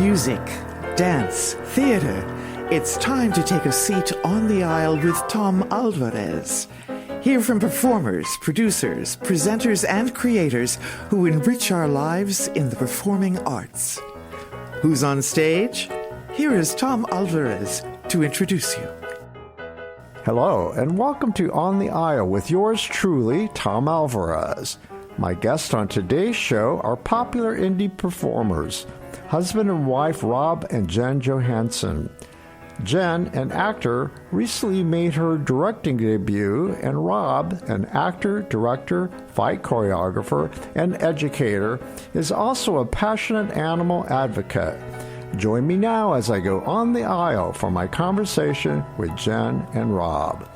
Music, dance, theater. It's time to take a seat on the aisle with Tom Alvarez. Hear from performers, producers, presenters, and creators who enrich our lives in the performing arts. Who's on stage? Here is Tom Alvarez to introduce you. Hello, and welcome to On the Aisle with yours truly, Tom Alvarez. My guests on today's show are popular indie performers, husband and wife Rob and Jen Johansen. Jen, an actor, recently made her directing debut, and Rob, an actor, director, fight choreographer, and educator, is also a passionate animal advocate. Join me now as I go on the aisle for my conversation with Jen and Rob.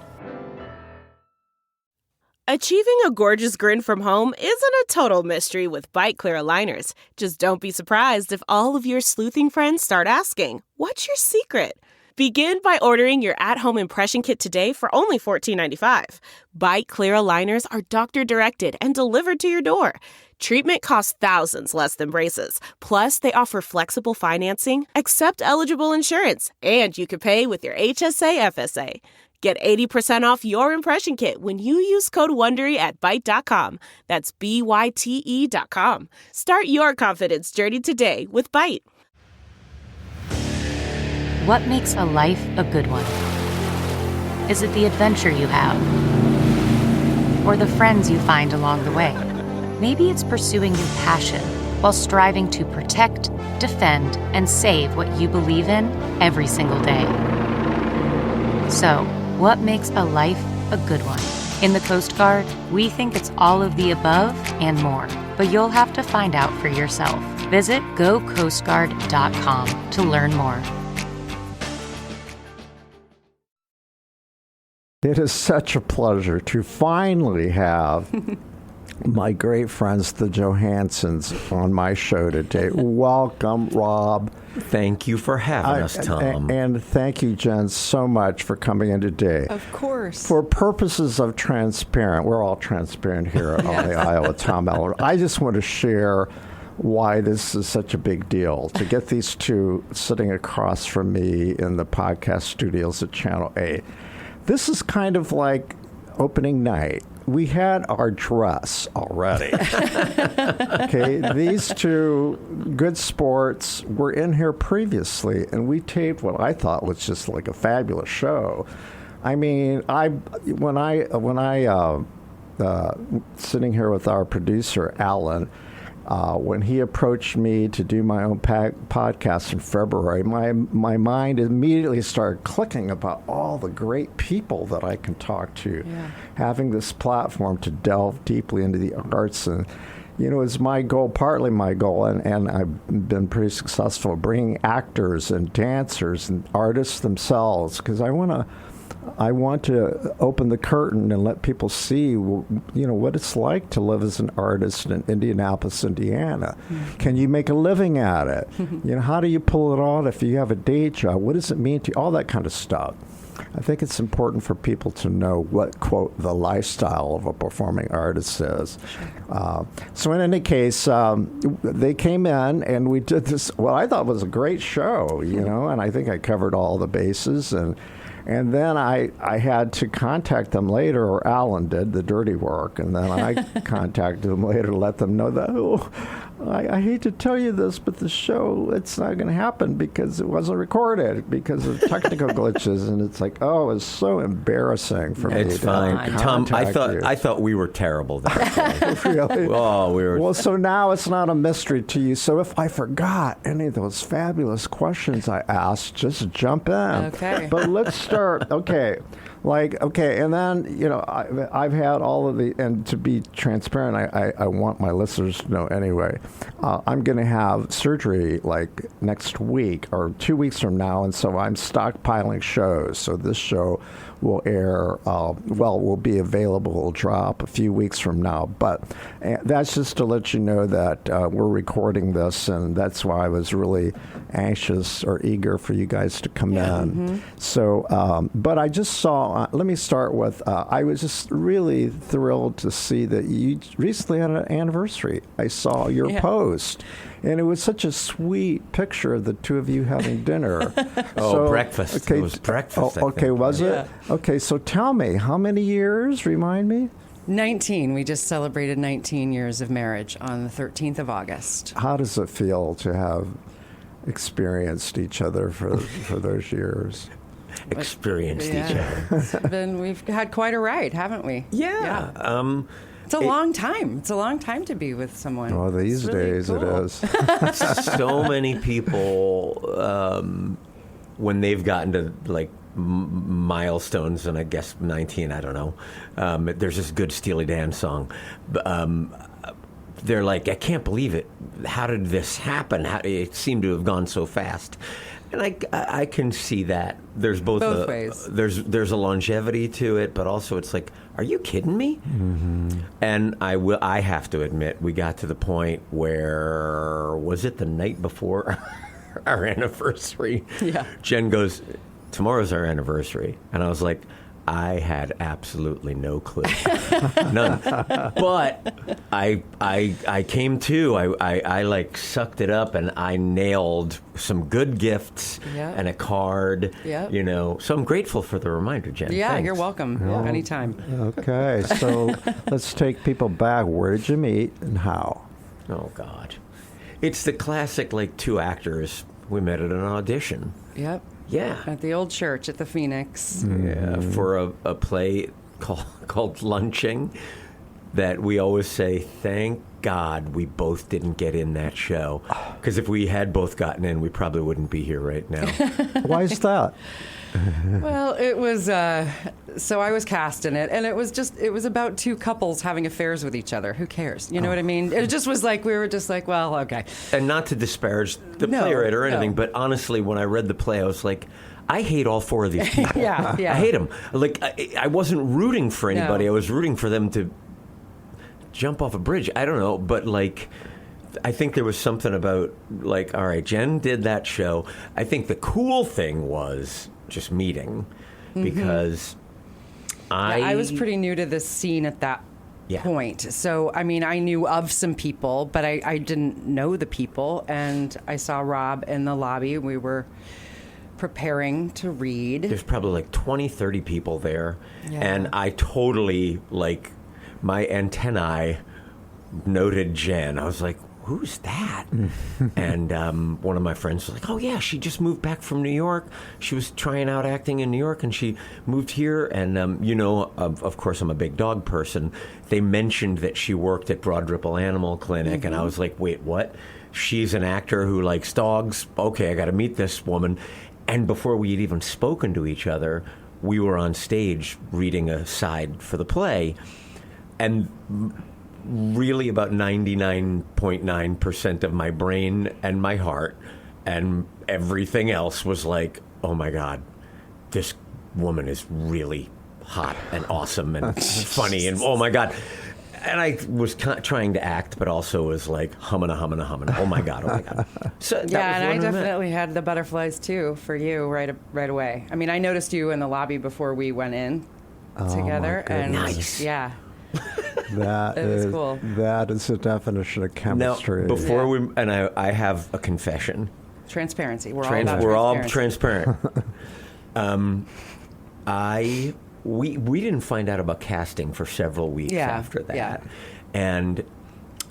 Achieving a gorgeous grin from home isn't a total mystery with Bite Clear aligners. Just don't be surprised if all of your sleuthing friends start asking, "What's your secret?" Begin by ordering your at-home impression kit today for only $14.95. Bite Clear aligners are doctor-directed and delivered to your door. Treatment costs thousands less than braces. Plus, they offer flexible financing, accept eligible insurance, and you can pay with your HSA FSA. Get 80% off your impression kit when you use code WONDERY at Byte.com. That's BYTE.com. Start your confidence journey today with Byte. What makes a life a good one? Is it the adventure you have? Or the friends you find along the way? Maybe it's pursuing your passion while striving to protect, defend, and save what you believe in every single day. So, what makes a life a good one? In the Coast Guard, we think it's all of the above and more, but you'll have to find out for yourself. Visit gocoastguard.com to learn more. It is such a pleasure to finally have my great friends, the Johansens, on my show today. Welcome, Rob. Thank you for having us, Tom. And thank you, Jen, so much for coming in today. Of course. For purposes of transparent, we're all transparent here on the aisle with Tom Alvarez. I just want to share why this is such a big deal, to get these two sitting across from me in the podcast studios at Channel 8. This is kind of like opening night. We had our dress already. Okay, these two good sports were in here previously, and we taped what I thought was just like a fabulous show. I mean, when I sitting here with our producer Alan, when he approached me to do my own podcast in February, my mind immediately started clicking about all the great people that I can talk to. Yeah. Having this platform to delve deeply into the arts, and it's my goal, partly my goal, and I've been pretty successful bringing actors and dancers and artists themselves, because I want to open the curtain and let people see, what it's like to live as an artist in Indianapolis, Indiana. Mm-hmm. Can you make a living at it? How do you pull it off if you have a day job? What does it mean to you? All that kind of stuff. I think it's important for people to know what, quote, the lifestyle of a performing artist is. Sure. So in any case, they came in and we did this, what I thought was a great show, and I think I covered all the bases. And then I had to contact them later, or Alan did the dirty work, and then I contacted them later to let them know that, I hate to tell you this, but the show, it's not going to happen because it wasn't recorded because of technical glitches. And it's like, it's so embarrassing for me. It's fine. Tom, I thought we were terrible there. Really? Well, we were. Well, so now it's not a mystery to you. So if I forgot any of those fabulous questions I asked, just jump in. Okay. But let's start. Okay. And then, I've had all of and to be transparent, I want my listeners to know anyway, I'm going to have surgery like next week or 2 weeks from now, and so I'm stockpiling shows. So this show will air, will be available, will drop a few weeks from now. But that's just to let you know that we're recording this, and that's why I was really anxious or eager for you guys to come in. Mm-hmm. So, but I just saw, let me start with, I was just really thrilled to see that you recently had an anniversary. I saw your post. And it was such a sweet picture of the two of you having dinner. Breakfast. Okay, it was breakfast. Okay, was it? Okay, so tell me, how many years? Remind me. 19. We just celebrated 19 years of marriage on the 13th of August. How does it feel to have experienced each other for those years? Experienced each other. We've had quite a ride, haven't we? Yeah. It's a long time. It's a long time to be with someone. Oh, these days it is. So many people, when they've gotten to like milestones, and I guess 19, I don't know. There's this good Steely Dan song. They're like, I can't believe it. How did this happen? It seemed to have gone so fast. And I can see that. There's both ways. There's a longevity to it, but also it's like, are you kidding me? Mm-hmm. And I have to admit, we got to the point where, was it the night before our anniversary? Yeah. Jen goes, tomorrow's our anniversary. And I was like, I had absolutely no clue. None. But I came to, I like sucked it up, and I nailed some good gifts and a card, you know. So I'm grateful for the reminder, Jen. Yeah, Thanks. You're welcome. Yeah. Anytime. Okay, so let's take people back. Where did you meet and how? Oh, God. It's the classic, like, two actors. We met at an audition. Yep. Yeah. At the old church at the Phoenix. Yeah, for a play called Lunching that we always say, thank God we both didn't get in that show. Because if we had both gotten in, we probably wouldn't be here right now. Why is that? Well, it was, so I was cast in it, and it was about two couples having affairs with each other. Who cares? You know what I mean? It just was like, we were just like, well, okay. And not to disparage the playwright or anything, but honestly, when I read the play, I was like, I hate all four of these people. Yeah. I hate them. Like, I wasn't rooting for anybody. No. I was rooting for them to jump off a bridge. I don't know, but like, I think there was something about, like, all right, Jen did that show. I think the cool thing was just meeting, because I was pretty new to this scene at that point. So, I mean, I knew of some people, but I didn't know the people. And I saw Rob in the lobby. We were preparing to read. There's probably like 20, 30 people there. Yeah. And I totally, like, my antennae noted Jen. I was like, who's that? And one of my friends was like, oh, yeah, she just moved back from New York. She was trying out acting in New York, and she moved here. And, you know, of course, I'm a big dog person. They mentioned that she worked at Broad Ripple Animal Clinic, and I was like, wait, what? She's an actor who likes dogs? Okay, I got to meet this woman. And before we had even spoken to each other, we were on stage reading a side for the play. And really about 99.9% of my brain and my heart and everything else was like, oh my God, this woman is really hot and awesome and funny and oh my God. And I was trying to act, but also was like humming. Oh my God. So and I definitely had the butterflies too for you right away. I mean, I noticed you in the lobby before we went in together. And nice. Yeah. That is cool. That is the definition of chemistry. Now, before I have a confession. Transparency. We're all transparent. We didn't find out about casting for several weeks after that. Yeah. And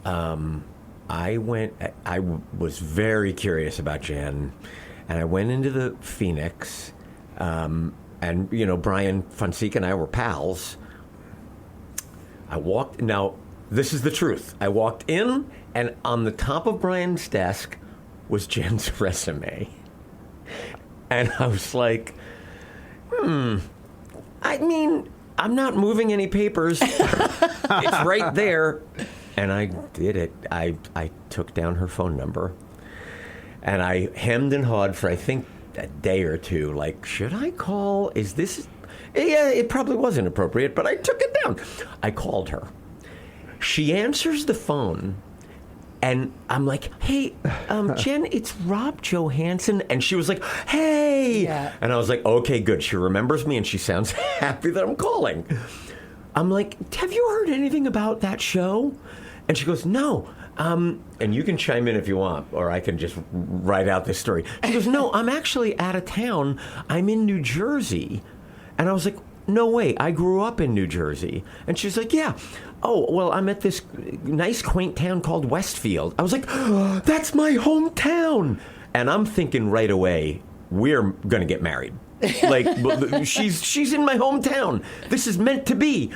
I was very curious about Jen, and I went into the Phoenix, and, you know, Brian Fonseca and I were pals. Now, this is the truth. I walked in, and on the top of Brian's desk was Jen's resume. And I was like, I mean, I'm not moving any papers. It's right there. And I did it. I took down her phone number. And I hemmed and hawed for, I think, a day or two. Like, should I call? Is this... Yeah, it probably wasn't appropriate, but I took it down. I called her. She answers the phone, and I'm like, hey, Jen, it's Rob Johansen. And she was like, hey. Yeah. And I was like, okay, good. She remembers me, and she sounds happy that I'm calling. I'm like, have you heard anything about that show? And she goes, no. And you can chime in if you want, or I can just write out this story. She goes, no, I'm actually out of town. I'm in New Jersey. And I was like, no way, I grew up in New Jersey. And she's like, yeah. Oh, well, I'm at this nice, quaint town called Westfield. I was like, oh, that's my hometown. And I'm thinking right away, we're going to get married. Like, she's in my hometown. This is meant to be.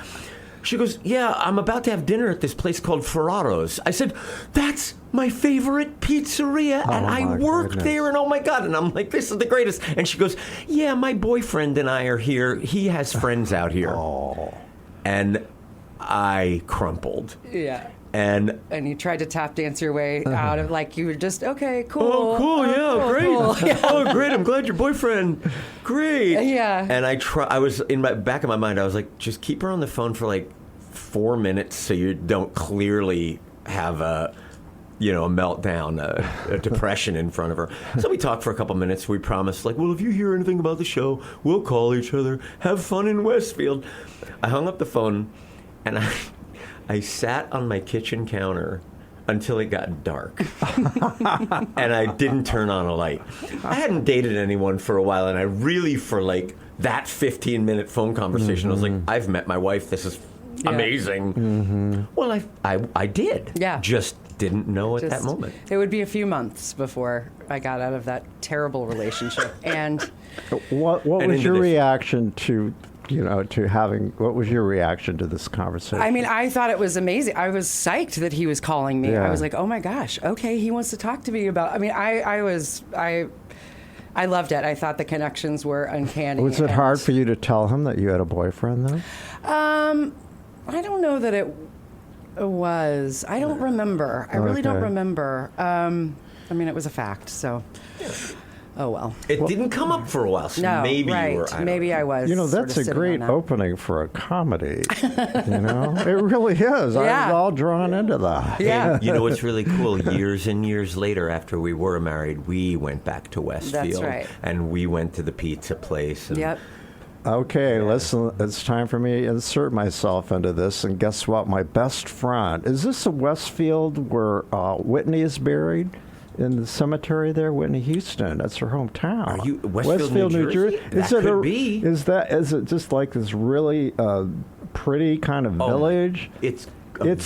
She goes, yeah, I'm about to have dinner at this place called Ferraro's. I said, that's my favorite pizzeria, and I work there, and oh my God. And I'm like, this is the greatest. And she goes, yeah, my boyfriend and I are here. He has friends out here. Oh. And I crumpled. Yeah. And you tried to tap dance your way out of, like, you were just, okay, cool. Oh, cool, yeah, great. Cool. Yeah. Oh, great, I'm glad your boyfriend. Great. Yeah. And I was, in my back of my mind, I was like, just keep her on the phone for like 4 minutes so you don't clearly have a meltdown, a depression in front of her. So we talked for a couple minutes. We promised, like, well, if you hear anything about the show, we'll call each other. Have fun in Westfield. I hung up the phone, and I sat on my kitchen counter until it got dark. And I didn't turn on a light. I hadn't dated anyone for a while, and I really, for like that 15-minute phone conversation, I was like, I've met my wife. This is amazing. Well, I did. Yeah. Just didn't know at that moment. It would be a few months before I got out of that terrible relationship. And what was your reaction to what was your reaction to this conversation? I mean, I thought it was amazing. I was psyched that he was calling me. Yeah. I was like, oh my gosh, okay, he wants to talk to me about, I mean, I loved it. I thought the connections were uncanny. Was it hard for you to tell him that you had a boyfriend, though? I don't know that it was. I don't remember. I really don't remember. I mean, it was a fact, so... Oh, well. It didn't come up for a while, so maybe you were... Maybe I was. That's a great opening for a comedy. It really is. I was all drawn into that. Yeah. You know what's really cool? Years and years later, after we were married, we went back to Westfield. That's right. And we went to the pizza place. And Yep. Okay, listen, it's time for me to insert myself into this. And guess what? My best friend... Is this a Westfield where Whitney is buried? In the cemetery there, Whitney Houston. That's her hometown. Are you Westfield, New Jersey? That could be. Is it just like this really pretty kind of village? It's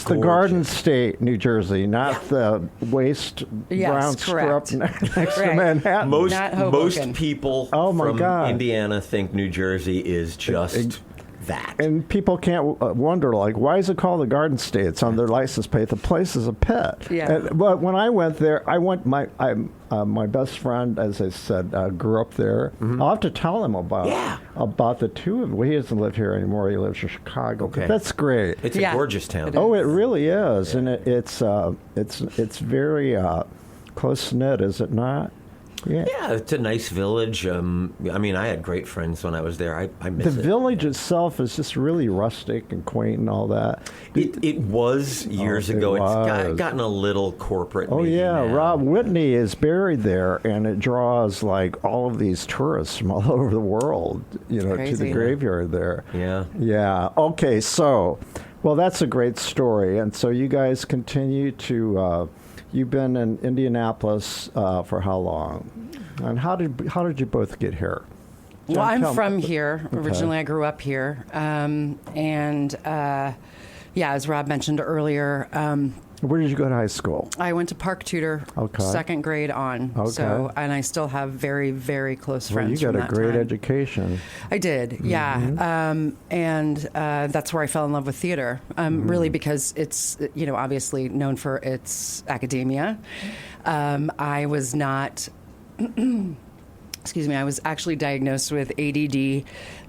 the Garden State, New Jersey, not the waste brown strip next to Manhattan. Most people from Indiana think New Jersey is just that. And people can't wonder, like, why is it called the Garden State? It's on their license plate. The place is a pit. Yeah. But when I went there, my best friend, as I said, grew up there. I'll have to tell him about the two of them. Well, he doesn't live here anymore. He lives in Chicago. Okay. But that's great. It's a gorgeous town. Oh, it really is. Yeah. And it's very close-knit, is it not? Yeah, it's a nice village. I mean, I had great friends when I was there. I miss it. The village itself is just really rustic and quaint and all that. It was years ago. It's gotten a little corporate. Oh, yeah. Now. Rob Whitney is buried there, and it draws, like, all of these tourists from all over the world, to the graveyard there. Yeah. Yeah. Okay, so, well, that's a great story. And so you guys continue to... You've been in Indianapolis for how long? And how did you both get here? Well, I'm from here. Okay. Originally, I grew up here. As Rob mentioned earlier... where did you go to high school? I went to Park Tudor, second grade on. Okay. So, and I still have very, very close friends from that time. You got a great education. I did, yeah. And that's where I fell in love with theater, really because it's, obviously known for its academia. I was not... I was actually diagnosed with ADD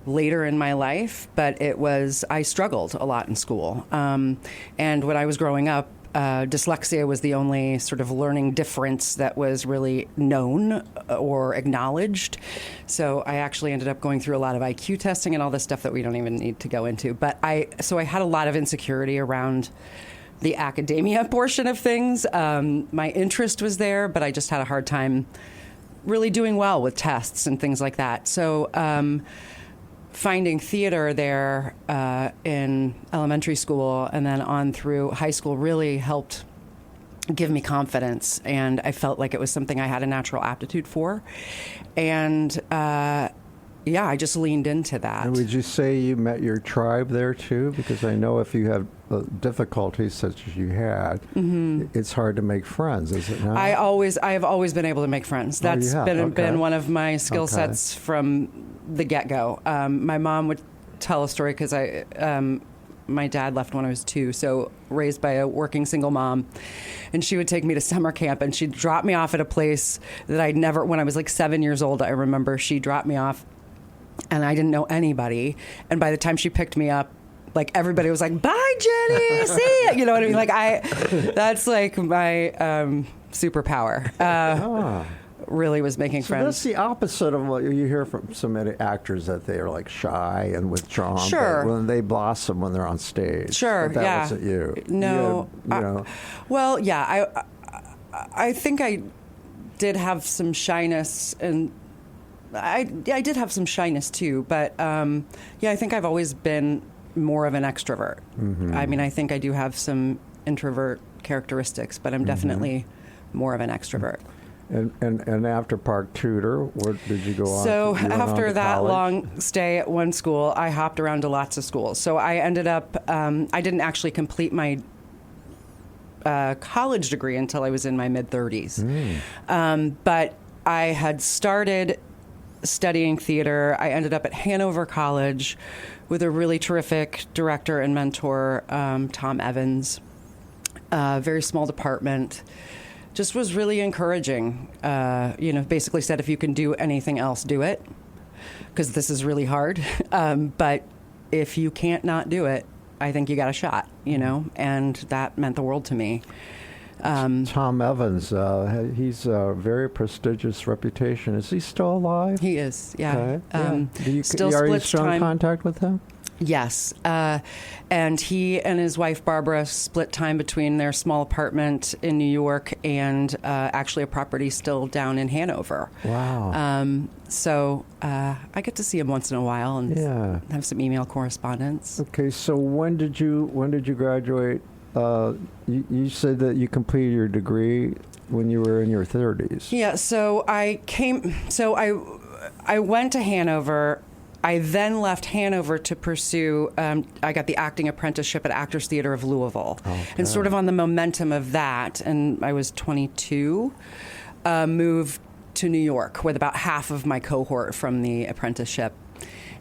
later in my life, but I struggled a lot in school. And when I was growing up, dyslexia was the only sort of learning difference that was really known or acknowledged. So I actually ended up going through a lot of IQ testing and all this stuff that we don't even need to go into. But I had a lot of insecurity around the academia portion of things. My interest was there, but I just had a hard time really doing well with tests and things like that. So finding theater there in elementary school and then on through high school really helped give me confidence. And I felt like it was something I had a natural aptitude for. And I just leaned into that. And would you say you met your tribe there too? Because I know if you have difficulties such as you had, it's hard to make friends, is it not? I have always been able to make friends. That's been one of my skill sets from the get-go. My mom would tell a story because my dad left when I was 2, so raised by a working single mom. And she would take me to summer camp, and she'd drop me off at a place that when I was like 7 years old, I remember she dropped me off, and I didn't know anybody. And by the time she picked me up, like everybody was like, "Bye, Jenny, see ya." You know what I mean? Like that's like my superpower. Really was making friends. That's the opposite of what you hear from so many actors, that they are like shy and withdrawn. Sure. But when they blossom when they're on stage. Sure. But that wasn't you. No. I think I did have some shyness, and I did have some shyness too. But I think I've always been more of an extrovert. I mean, I think I do have some introvert characteristics, but I'm definitely more of an extrovert. And after Park Tudor, where did you go on? So after that college? long stay at one school, I hopped around to lots of schools. So I ended up, I didn't actually complete my college degree until I was in my mid-30s. But I had started studying theater. I ended up at Hanover College with a really terrific director and mentor, Tom Evans. Very small department. Just was really encouraging. Basically said, if you can do anything else, do it, because this is really hard. But if you can't not do it, I think you got a shot, and that meant the world to me. Tom Evans, he's a very prestigious reputation. Is he still alive? He is, yeah. Okay. Still are you splits still in time. contact with him? Yes. And he and his wife, Barbara, split time between their small apartment in New York and actually a property still down in Hanover. Wow. So I get to see him once in a while and have some email correspondence. Okay, so when did you graduate? You said that you completed your degree when you were in your 30s. Yeah, so I went to Hanover. I then left Hanover to pursue, I got the acting apprenticeship at Actors Theater of Louisville. Okay. And sort of on the momentum of that, and I was 22, moved to New York with about half of my cohort from the apprenticeship.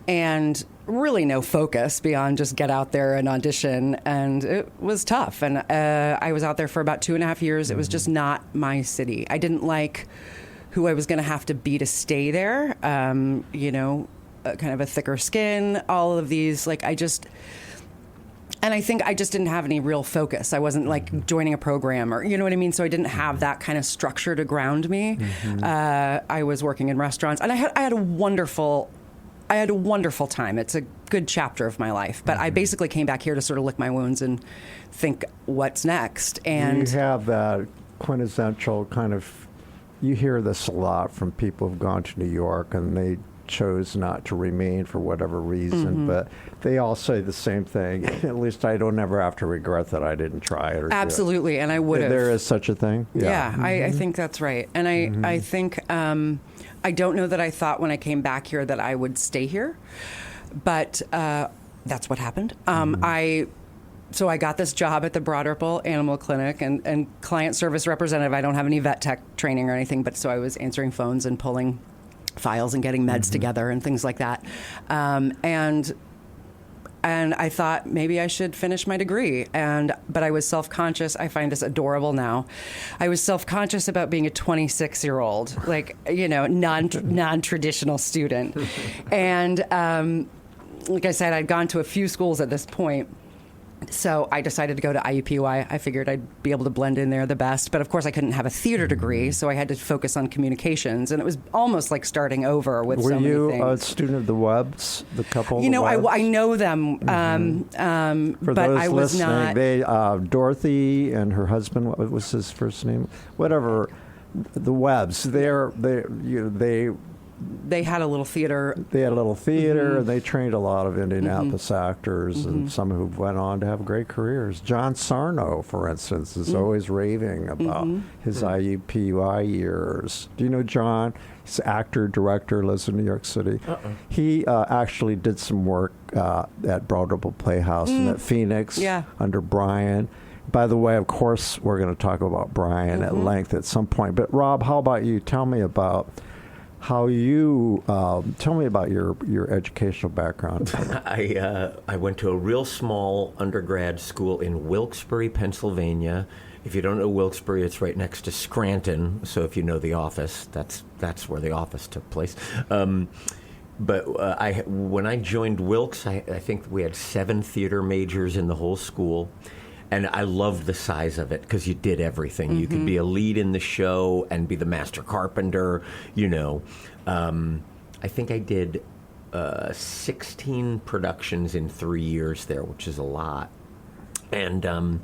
And really no focus beyond just get out there and audition. And it was tough. And I was out there for about 2.5 years. It was just not my city. I didn't like who I was going to have to be to stay there. Kind of a thicker skin, all of these, and I think I just didn't have any real focus. I wasn't like joining a program or, you know what I mean? So I didn't have that kind of structure to ground me. I was working in restaurants, and I had a wonderful time. It's a good chapter of my life, but I basically came back here to sort of lick my wounds and think, what's next? And you have that quintessential kind of, you hear this a lot from people who've gone to New York and they chose not to remain for whatever reason, but they all say the same thing. At least I don't ever have to regret that I didn't try it. Absolutely, and I would have. There is such a thing? Yeah, I think that's right. And I think, I don't know that I thought when I came back here that I would stay here, but that's what happened. So I got this job at the Broad Ripple Animal Clinic and client service representative. I don't have any vet tech training or anything, but so I was answering phones and pulling files and getting meds together and things like that. And I thought maybe I should finish my degree. But I was self-conscious. I find this adorable now. I was self-conscious about being a 26-year-old, non-traditional student. And like I said, I'd gone to a few schools at this point. So I decided to go to IUPUI. I figured I'd be able to blend in there the best. But of course, I couldn't have a theater degree, so I had to focus on communications. And it was almost like starting over with so many things. Were you a student of the Webbs, the couple? I know them, For but those I was listening, not. Dorothy and her husband, what was his first name? Whatever. The Webbs. They they had a little theater. They had a little theater, and they trained a lot of Indianapolis actors, and some who went on to have great careers. John Sarno, for instance, is always raving about his IUPUI years. Do you know John? He's an actor, director, lives in New York City. He actually did some work at Broadway Playhouse and at Phoenix under Brian. By the way, of course, we're going to talk about Brian at length at some point. But Rob, how about you? Tell me about how you tell me about your educational background. I went to a real small undergrad school in Wilkes-Barre, Pennsylvania. If you don't know Wilkes-Barre, it's right next to Scranton. So if you know The Office, that's where The Office took place. But when I joined Wilkes, I think we had 7 theater majors in the whole school. And I loved the size of it because you did everything. You could be a lead in the show and be the master carpenter, I think I did 16 productions in 3 years there, which is a lot. And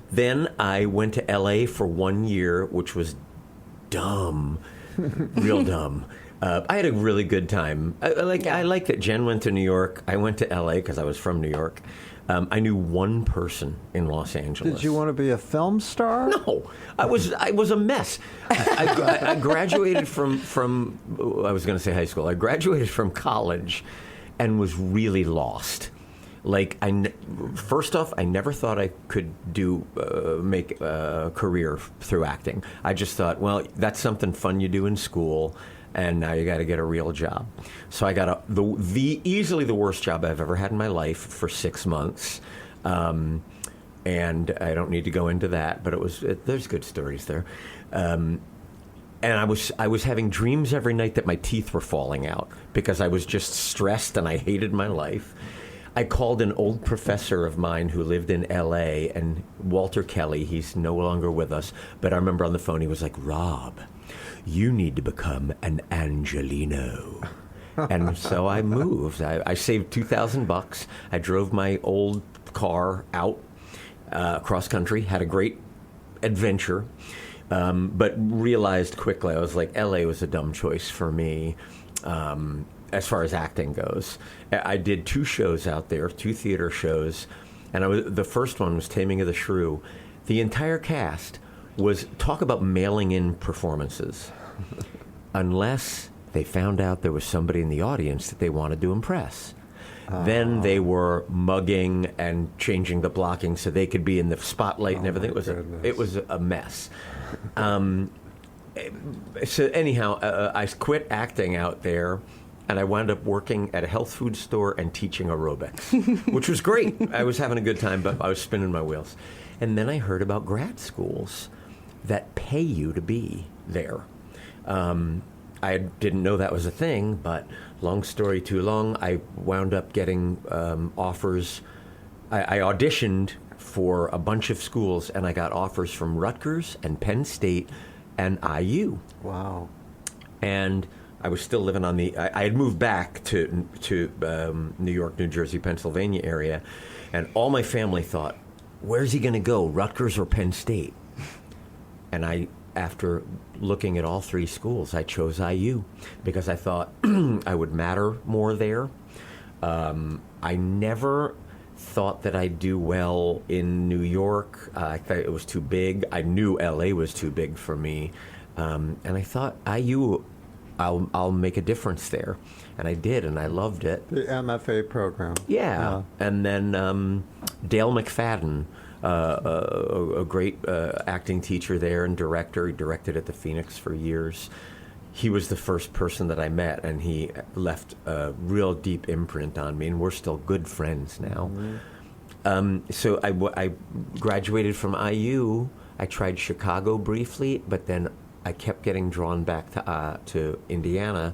then I went to L.A. for 1 year, which was dumb, real dumb. I had a really good time. I like that Jen went to New York. I went to L.A. because I was from New York. I knew one person in Los Angeles. Did you want to be a film star? No, I was a mess. I graduated from I was going to say high school. I graduated from college, and was really lost. Like first off, I never thought I could make a career through acting. I just thought, well, that's something fun you do in school. And now you got to get a real job. So I got easily the worst job I've ever had in my life for 6 months, and I don't need to go into that. But there's good stories there, and I was having dreams every night that my teeth were falling out because I was just stressed and I hated my life. I called an old professor of mine who lived in L.A. and Walter Kelly. He's no longer with us, but I remember on the phone he was like, "Rob, you need to become an Angelino." And so I moved. I saved $2,000. I drove my old car out cross country, had a great adventure, but realized quickly, I was like, LA was a dumb choice for me as far as acting goes. I did 2 shows out there, 2 theater shows, and the first one was Taming of the Shrew. The entire cast was talk about mailing in performances. Unless they found out there was somebody in the audience that they wanted to impress. Then they were mugging and changing the blocking so they could be in the spotlight and everything. It was a mess. So anyhow, I quit acting out there, and I wound up working at a health food store and teaching aerobics, which was great. I was having a good time, but I was spinning my wheels. And then I heard about grad schools that pay you to be there. I didn't know that was a thing, but long story too long, I wound up getting offers. I auditioned for a bunch of schools, and I got offers from Rutgers and Penn State and IU. Wow. And I was still living on I had moved back to New York, New Jersey, Pennsylvania area, and all my family thought, where's he going to go, Rutgers or Penn State? And after looking at all 3 schools, I chose IU because I thought I would matter more there. I never thought that I'd do well in New York. I thought it was too big. I knew LA was too big for me. And I thought IU, I'll make a difference there. And I did, and I loved it. The MFA program. Yeah. And then Dale McFadden, a great acting teacher there and director. He directed at the Phoenix for years. He was the first person that I met, and he left a real deep imprint on me, and we're still good friends now. Mm-hmm. So I graduated from IU. I tried Chicago briefly, but then I kept getting drawn back to Indiana.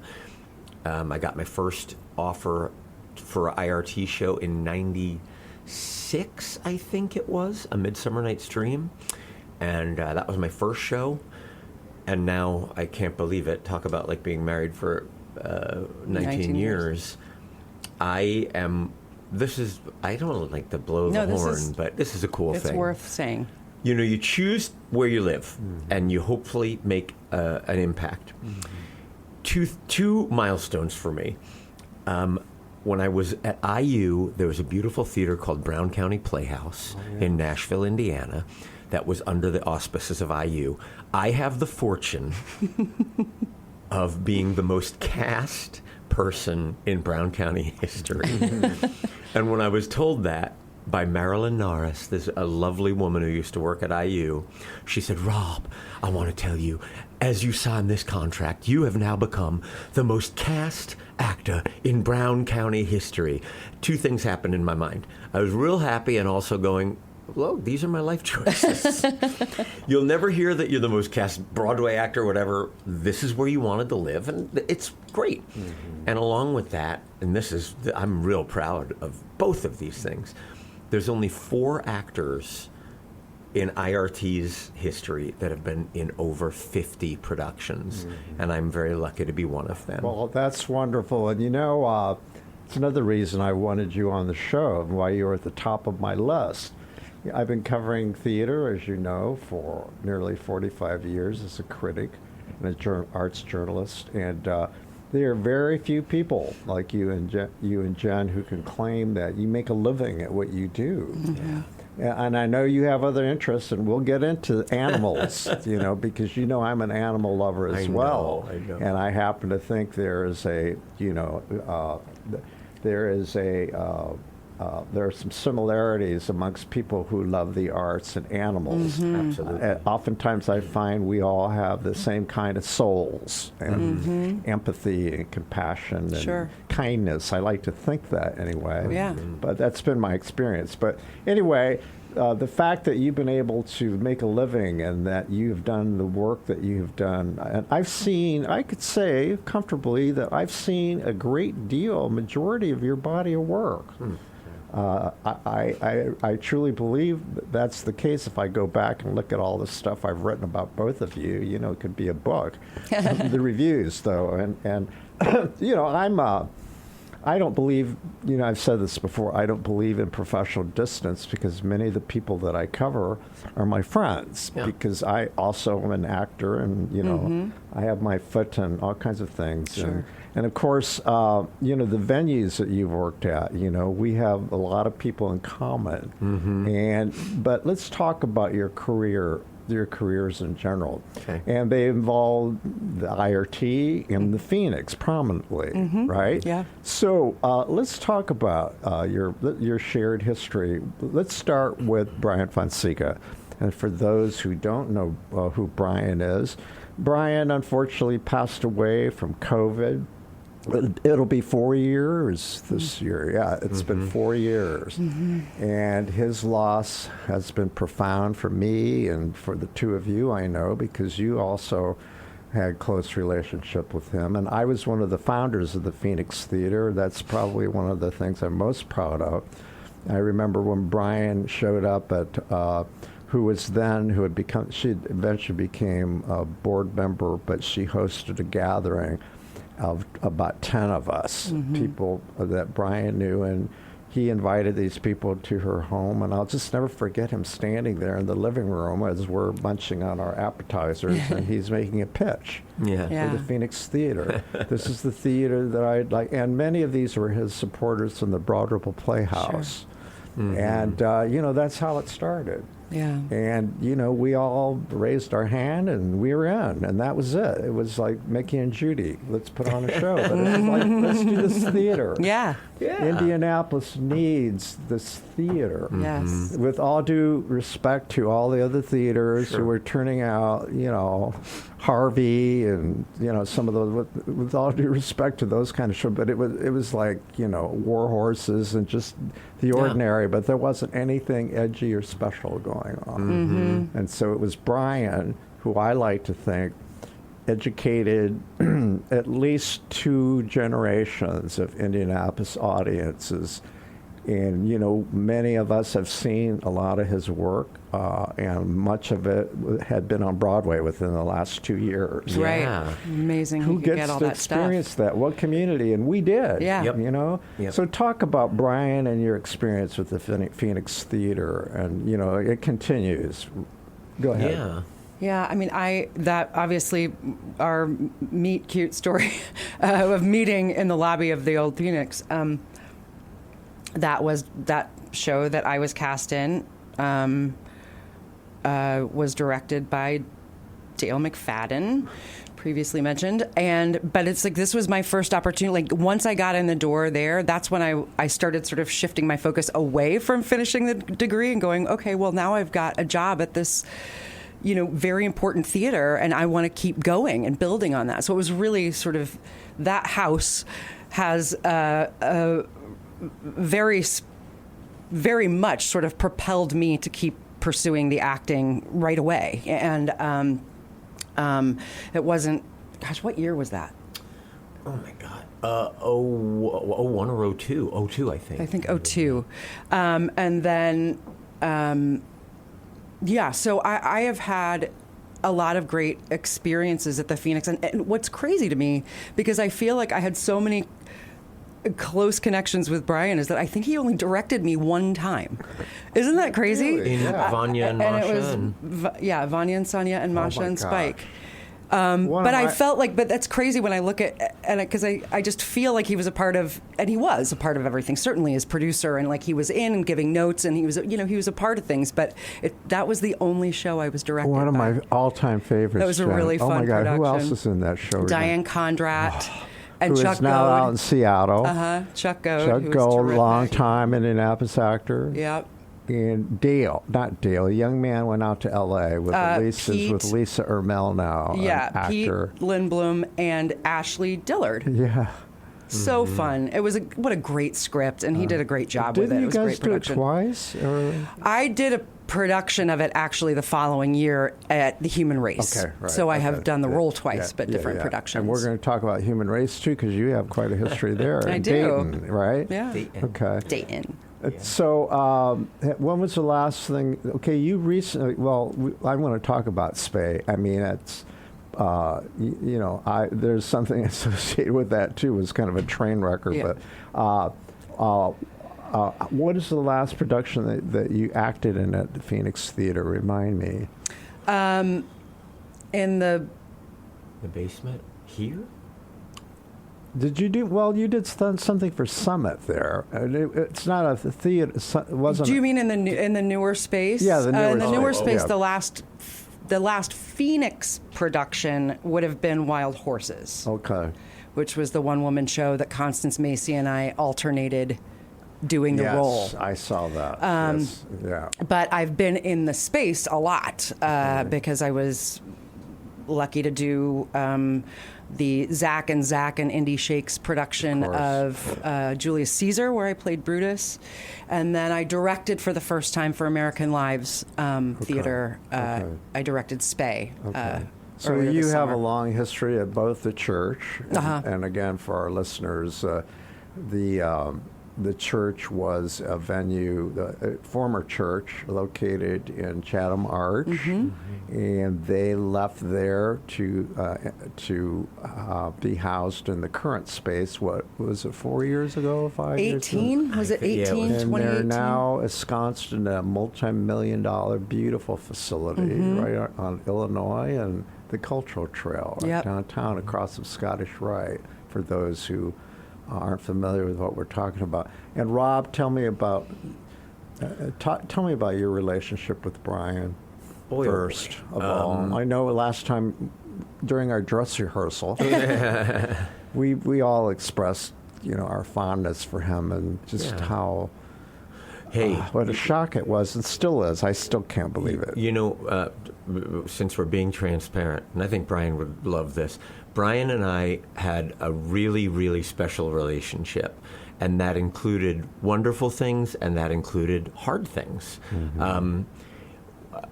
I got my first offer for an IRT show in '96, I think it was, A Midsummer Night's Dream. And that was my first show. And now I can't believe it. Talk about like being married for 19 years. I don't like to blow the horn, but this is a cool thing. It's worth saying. You know, you choose where you live, and you hopefully make an impact. Mm-hmm. two milestones for me. When I was at IU, there was a beautiful theater called Brown County Playhouse in Nashville, Indiana, that was under the auspices of IU. I have the fortune of being the most cast person in Brown County history. And when I was told that by Marilyn Norris, there's a lovely woman who used to work at IU, she said, "Rob, I want to tell you, as you sign this contract, you have now become the most cast actor in Brown County history." Two things happened in my mind. I was real happy and also going, well, these are my life choices. You'll never hear that you're the most cast Broadway actor or whatever. This is where you wanted to live, and it's great. And along with that, and I'm real proud of both of these things, there's only 4 actors in IRT's history that have been in over 50 productions, and I'm very lucky to be one of them. Well, that's wonderful. And it's another reason I wanted you on the show and why you're at the top of my list. I've been covering theater, as you know, for nearly 45 years as a critic and arts journalist, and there are very few people like you and Jen who can claim that you make a living at what you do. And I know you have other interests, and we'll get into animals, because I'm an animal lover as well. I know. And I happen to think there are some similarities amongst people who love the arts and animals. Absolutely. Oftentimes I find we all have the same kind of souls and empathy and compassion and kindness. I like to think that anyway. Yeah. But that's been my experience. But anyway, the fact that you've been able to make a living and that you've done the work that you've done, and I could say comfortably that I've seen a majority of your body of work. I truly believe that's the case. If I go back and look at all the stuff I've written about both of you, it could be a book. The reviews, though, and I don't believe, I've said this before, I don't believe in professional distance because many of the people that I cover are my friends because I also am an actor and, I have my foot in all kinds of things. And of course, the venues that you've worked at, we have a lot of people in common. But let's talk about your careers in general. Okay. And they involve the IRT and the Phoenix prominently, right? Yeah. So let's talk about your shared history. Let's start with Brian Fonseca. And for those who don't know who Brian is, Brian unfortunately passed away from COVID. It'll be 4 years this year. Yeah, it's been 4 years. And his loss has been profound for me and for the two of you, I know, because you also had close relationship with him. And I was one of the founders of the Phoenix Theater. That's probably one of the things I'm most proud of. I remember when Brian showed up at who she eventually became a board member, but she hosted a gathering of about 10 of us, people that Brian knew, and he invited these people to her home, and I'll just never forget him standing there in the living room as we're munching on our appetizers, and he's making a pitch for the Phoenix Theater. This is the theater that I'd like, and many of these were his supporters from the Broadway Playhouse. And, that's how it started. Yeah. And, we all raised our hand and we were in, and that was it. It was like Mickey and Judy. Let's put on a show. But it was like, let's do this theater. Yeah. Indianapolis needs this theater. Yes. With all due respect to all the other theaters who were turning out, Harvey and, some of those, with all due respect to those kind of shows. But it was like, War Horses and just the ordinary, but there wasn't anything edgy or special going on. And so it was Brian, who I like to think educated at least 2 generations of Indianapolis audiences. And, many of us have seen a lot of his work, and much of it had been on Broadway within the last 2 years. Right. Yeah. Amazing. Who He could gets get all to that stuff. experience that? What community? And we did. Yeah. Yep. So talk about Brian and your experience with the Phoenix Theater, and it continues. Go ahead. Yeah. Yeah, I mean, that obviously our meet cute story of meeting in the lobby of the old Phoenix. That was that show that I was cast in. Was directed by Dale McFadden, previously mentioned, but it's like this was my first opportunity. Like once I got in the door there, that's when I started sort of shifting my focus away from finishing the degree and going, okay, well now I've got a job at this, very important theater, and I want to keep going and building on that. So it was really sort of that house has a very, very much sort of propelled me to keep pursuing the acting right away. And it wasn't, gosh, what year was that? Oh my God. 01 or 02? 02, I think. I think 02. And then, so I have had a lot of great experiences at the Phoenix. And what's crazy to me, because I feel like I had so many close connections with Brian, is that I think he only directed me one time. Isn't that crazy? In Vanya and Masha. Vanya and Sonia and Masha and gosh. Spike. I felt like, but that's crazy when I look at, and because I just feel like he was a part of, and he was a part of everything, certainly as producer, and like he was in and giving notes, and he was a part of things, but that was the only show I was directed One of by. my all-time favorites. That was a really fun Oh my God, production. who else is in that show? Diane Condrat. And who Chuck is now Goad. out in Seattle. Chuck Goad. Chuck who was Gold, terrific. long-time Indianapolis actor. Yep. And not Dale, a young man went out to L.A. with with Lisa Ermel now, an actor. Pete Lindblom and Ashley Dillard. Yeah. So fun. It was what a great script, and he did a great job with it. It was a great production. Didn't you guys do it twice? Or? I did a production of it actually the following year at the Human Race. Okay, right. So I have done the role twice, but different productions. And we're going to talk about Human Race too, because you have quite a history there. I in do. Dayton, right? Yeah. Dayton. Okay. Dayton. So, when was the last thing? Okay, you recently. Well, I want to talk about SPAY. I mean, it's. There's something associated with that too. It was kind of a train wreck. Yeah. But what is the last production that you acted in at the Phoenix Theater? Remind me. In the basement here. Did you do? Well, you did something for Summit there. It's not a theater. It wasn't. Do you mean in the newer space? Yeah, the newer in the newer space. space. Yeah. The last Phoenix production would have been Wild Horses. Okay. Which was the one-woman show that Constance Macy and I alternated doing the role. Yes, I saw that. Yes. Yeah. But I've been in the space a lot because I was lucky to do the Zach and Indy Shakes production of Julius Caesar, where I played Brutus. And then I directed for the first time for American Lives Theater. I directed SPAY. Okay. So you have a long history at both the church, and again, for our listeners, the church was a venue, a former church located in Chatham Arch, and they left there to be housed in the current space. What was it, 4 years ago, 5 years ago? 18? Was it 18? Yeah, it was. And 2018? they're now ensconced in a multi-million-dollar beautiful facility right on Illinois and the Cultural Trail downtown across from Scottish Rite, for those who aren't familiar with what we're talking about. And Rob, tell me about your relationship with Brian first of all. I know last time during our dress rehearsal, we all expressed our fondness for him and just how. What a shock it was, and still is. I still can't believe it. Since we're being transparent, and I think Brian would love this, Brian and I had a really, really special relationship, and that included wonderful things, and that included hard things.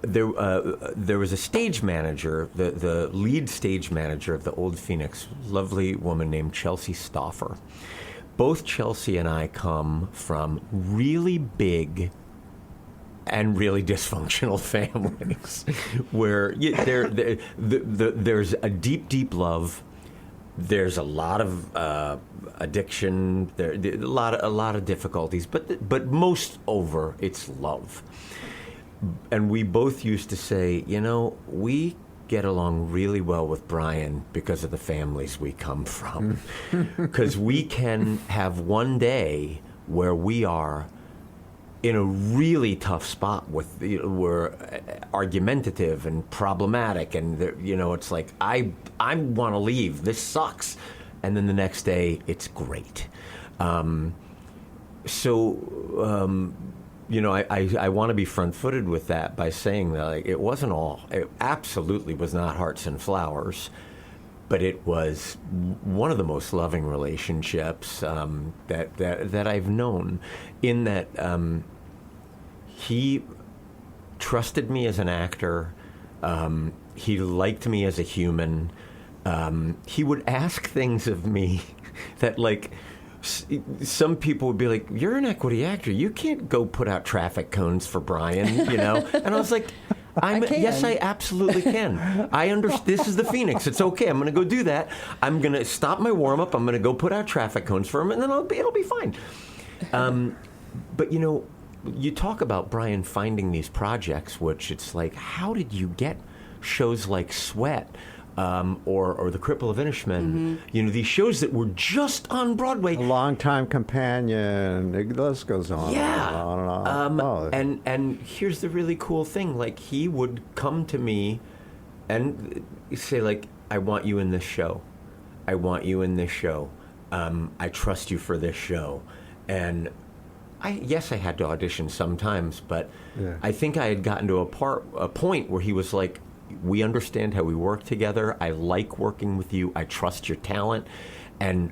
There was a stage manager, the lead stage manager of the Old Phoenix, lovely woman named Chelsea Stauffer. Both Chelsea and I come from really big and really dysfunctional families where there's a deep, deep love. There's a lot of addiction. A lot of difficulties, but most over, it's love. And we both used to say, we get along really well with Brian because of the families we come from. Because we can have one day where we are in a really tough spot we're argumentative and problematic, and it's like I want to leave. This sucks, and then the next day it's great. I want to be front-footed with that by saying that it absolutely was not hearts and flowers, but it was one of the most loving relationships that I've known, in that he trusted me as an actor. He liked me as a human. He would ask things of me that, like, some people would be like, "You're an equity actor. You can't go put out traffic cones for Brian," And I was like, "Yes, I absolutely can. I understand. This is the Phoenix. It's okay. I'm going to go do that. I'm going to stop my warm up. I'm going to go put out traffic cones for him, and then it'll be fine." But you talk about Brian finding these projects, which it's like, how did you get shows like Sweat? Or The Cripple of Inishman, these shows that were just on Broadway. A Longtime Companion, the list goes on. Yeah. And on and on. And here's the really cool thing. Like, he would come to me and say, like, "I want you in this show. I want you in this show. I trust you for this show." And I had to audition sometimes, but I think I had gotten to a point where he was like, "We understand how we work together. I like working with you. I trust your talent." And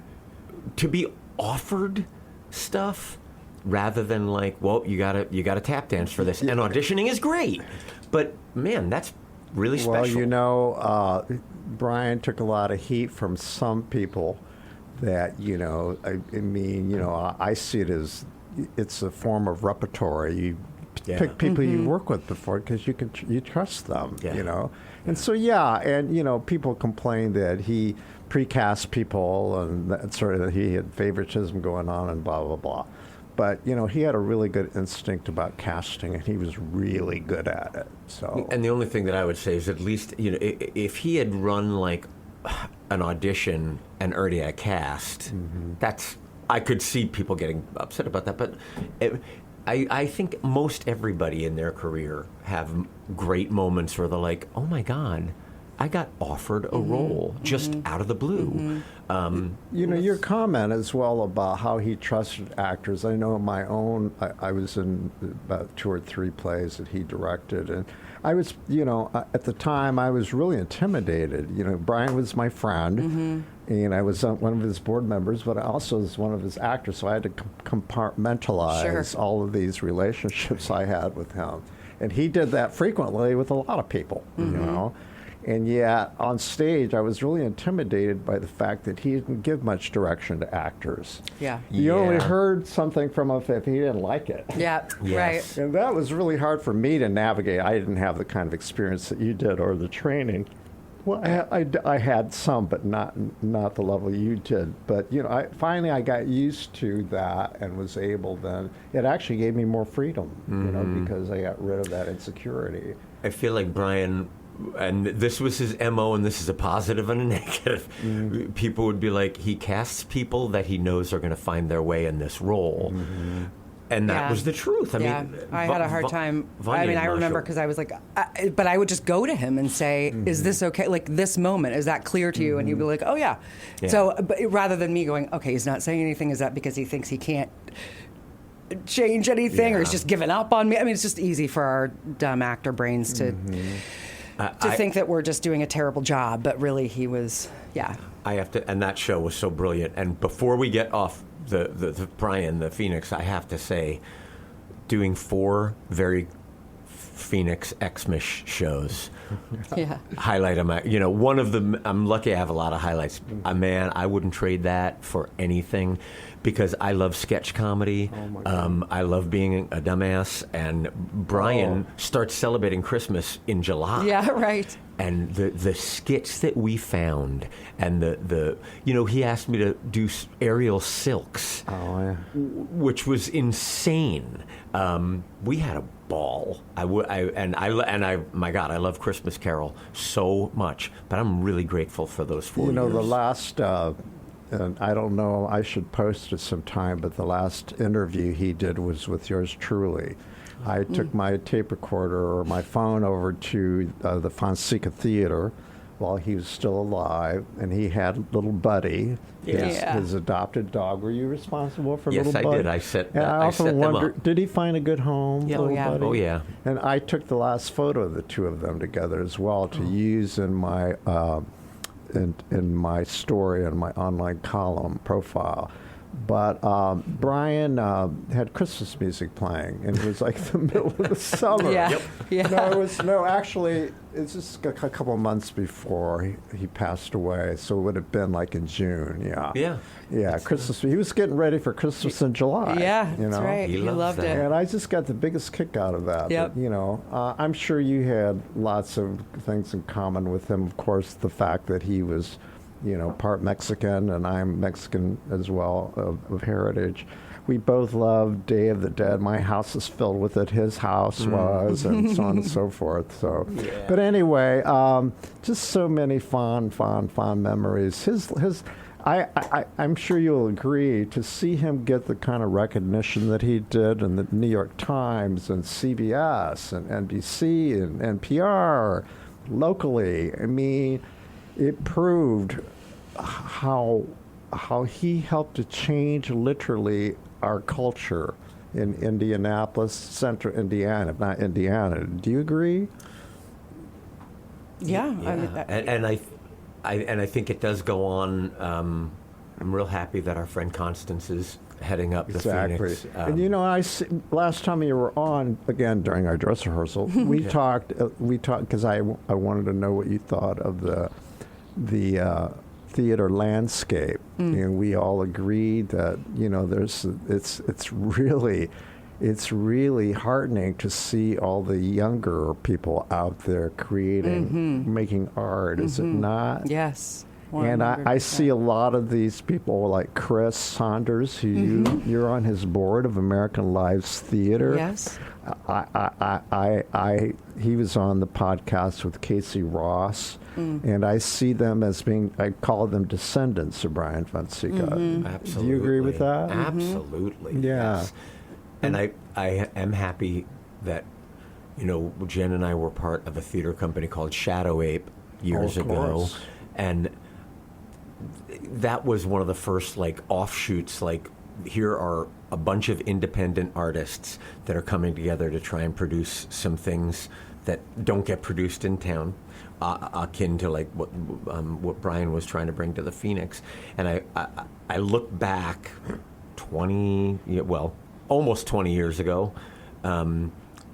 to be offered stuff rather than like, "Well, you gotta tap dance for this," and auditioning is great, but man, that's really special. Well, Brian took a lot of heat from some people that I see it as it's a form of repertory. You pick people you work with before because you trust them, And so, people complain that he precast people and that sort of, that he had favoritism going on and blah, blah, blah. But, he had a really good instinct about casting, and he was really good at it. So, and the only thing that I would say is, at least, if he had run like an audition and already had a cast, I could see people getting upset about that. But I think most everybody in their career have great moments where they're like, "Oh my God, I got offered a role just out of the blue." Your comment as well about how he trusted actors. I know my own, I was in about 2 or 3 plays that he directed, and I was, at the time I was really intimidated. Brian was my friend, and I was one of his board members, but I also was one of his actors, so I had to compartmentalize all of these relationships I had with him. And he did that frequently with a lot of people, And yet, on stage, I was really intimidated by the fact that he didn't give much direction to actors. You only heard something from him if he didn't like it. Right. And that was really hard for me to navigate. I didn't have the kind of experience that you did or the training. Well, I had some, but not the level you did. But, finally I got used to that and was able then. It actually gave me more freedom, because I got rid of that insecurity. I feel like Brian, and this was his MO, and this is a positive and a negative. People would be like, he casts people that he knows are going to find their way in this role. And that was the truth. I mean, I had a hard time. I remember because I was like, but I would just go to him and say, "Is this okay? Like, this moment, is that clear to you?" And he'd be like, "Oh, yeah." So, but rather than me going, "Okay, he's not saying anything. Is that because he thinks he can't change anything, or he's just given up on me?" I mean, it's just easy for our dumb actor brains to think that we're just doing a terrible job, but really he was, I have to, and that show was so brilliant. And before we get off the Brian, the Phoenix, I have to say, doing 4 very Phoenix Xmas shows. Highlight them. One of them, I'm lucky I have a lot of highlights. Man, I wouldn't trade that for anything, because I love sketch comedy. I love being a dumbass. And Brian starts celebrating Christmas in July. and the skits that we found, and the he asked me to do aerial silks, which was insane. We had a ball. My God, I love Christmas Carol so much, but I'm really grateful for those 4 years. The last, and I don't know, I should post it sometime, but the last interview he did was with yours truly. I took my tape recorder or my phone over to the Fonseca Theater while he was still alive, and he had little Buddy, his adopted dog. Were you responsible for little Buddy? Yes, I did. I set them up. Did he find a good home, little Buddy? Oh, yeah. And I took the last photo of the two of them together as well to use in my in my story and my online column profile. But Brian had Christmas music playing, and it was like the middle of the summer. Actually, it's just a couple of months before he passed away, so it would have been like in June. Yeah. Christmas. He was getting ready for Christmas in July. Yeah, that's right. He loved it, and I just got the biggest kick out of that. Yep. But, I'm sure you had lots of things in common with him. Of course, the fact that he was, part Mexican, and I'm Mexican as well of heritage. We both love Day of the Dead. My house is filled with it. His house was, and so on and so forth. So, but anyway, just so many fond memories. I'm sure you'll agree to see him get the kind of recognition that he did in the New York Times and CBS and NBC and NPR locally. I mean, it proved how he helped to change literally our culture in Indianapolis, central Indiana, not Indiana. Do you agree? Yeah. And I think it does go on. I'm real happy that our friend Constance is heading up the Phoenix. And last time you were on, again during our dress rehearsal, we talked because I wanted to know what you thought of the theater landscape, and we all agreed that it's really heartening to see all the younger people out there creating, making art. Is it not? Yes. 100%. And I see a lot of these people like Chris Saunders, who you're on his board of American Lives Theater. Yes. He was on the podcast with Casey Ross, and I see them as I call them descendants of Brian Fonseca. Absolutely. Do you agree with that? Absolutely. Yeah. Yes. And I am happy that, Jen and I were part of a theater company called Shadow Ape years ago. And that was one of the first offshoots. Here are a bunch of independent artists that are coming together to try and produce some things that don't get produced in town, akin to what Brian was trying to bring to the Phoenix. And I look back almost 20 years ago, and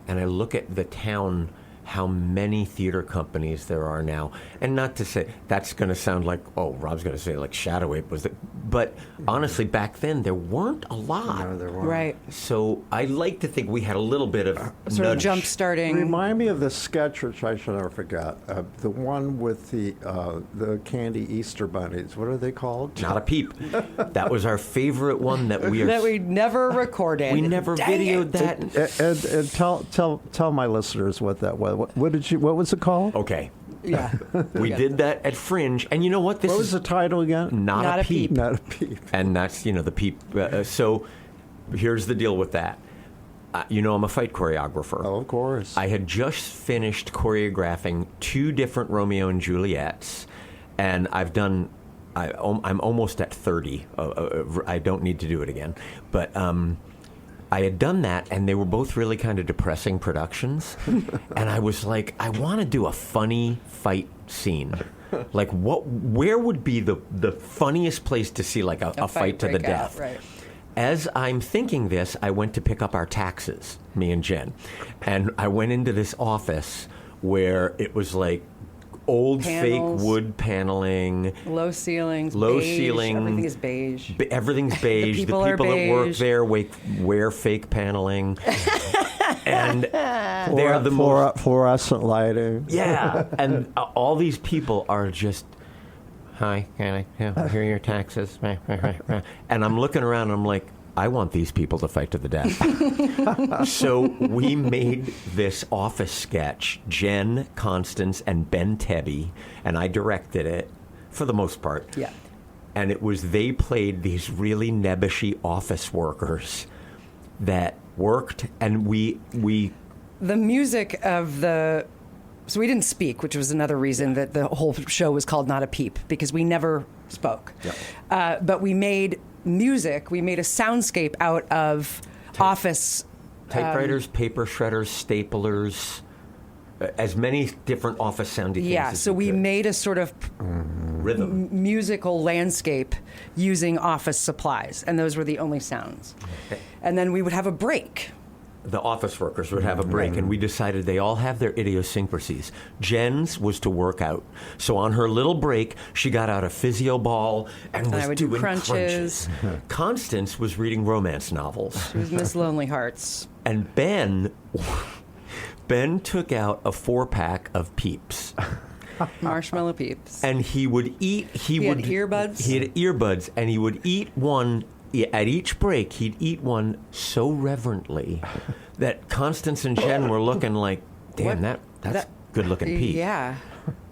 I look at the town, how many theater companies there are now. And not to say, that's going to sound like, Rob's going to say Shadow Ape was but honestly, back then, there weren't a lot. No, there weren't. Right. So I like to think we had a little bit of sort of jump-starting. Remind me of the sketch, which I shall never forget, the one with the candy Easter bunnies. What are they called? Not a Peep. That was our favorite one that we never recorded. We never videoed that. And tell my listeners what that was. What was it called? Okay. Yeah. We did that at Fringe, and you know what? What was the title again? Not a Peep. Not a Peep. And that's, the Peep. So here's the deal with that. I'm a fight choreographer. Oh, of course. I had just finished choreographing 2 different Romeo and Juliets, and I'm almost at 30. I don't need to do it again. But I had done that, and they were both really kind of depressing productions. And I was like, I want to do a funny fight scene. Where would be the funniest place to see a fight to the death? Right. As I'm thinking this, I went to pick up our taxes, me and Jen. And I went into this office where it was old Panels. fake wood paneling. Low ceilings. Low beige. ceiling. Everything is beige. Everything's beige. The people that work beige. there wear fake paneling. And they're the most fluorescent lighting. Yeah, and all these people are just, hi, can I hear your taxes? And I'm looking around and I'm like, I want these people to fight to the death. So we made this office sketch, Jen, Constance, and Ben Tebby, and I directed it for the most part. Yeah. And it was, they played these really nebbishy office workers that worked, and we the music of so we didn't speak, which was another reason that the whole show was called Not a Peep, because we never spoke. Yep. But we made music, we made a soundscape out of office typewriters, paper shredders, staplers, as many different office sounding things. Yeah, so we made a sort of rhythm musical landscape using office supplies, and those were the only sounds. And then we would have a break. The office workers would have a break, and we decided they all have their idiosyncrasies. Jen's was to work out. So on her little break, she got out a physio ball and was doing crunches. Constance was reading romance novels. She was Miss Lonely Hearts. And Ben took out a 4-pack of Peeps. Marshmallow Peeps. And he would eat... He had earbuds? He had earbuds, and he would eat one... At each break, he'd eat one so reverently that Constance and Jen were looking like, damn, that's good-looking Pete. Yeah.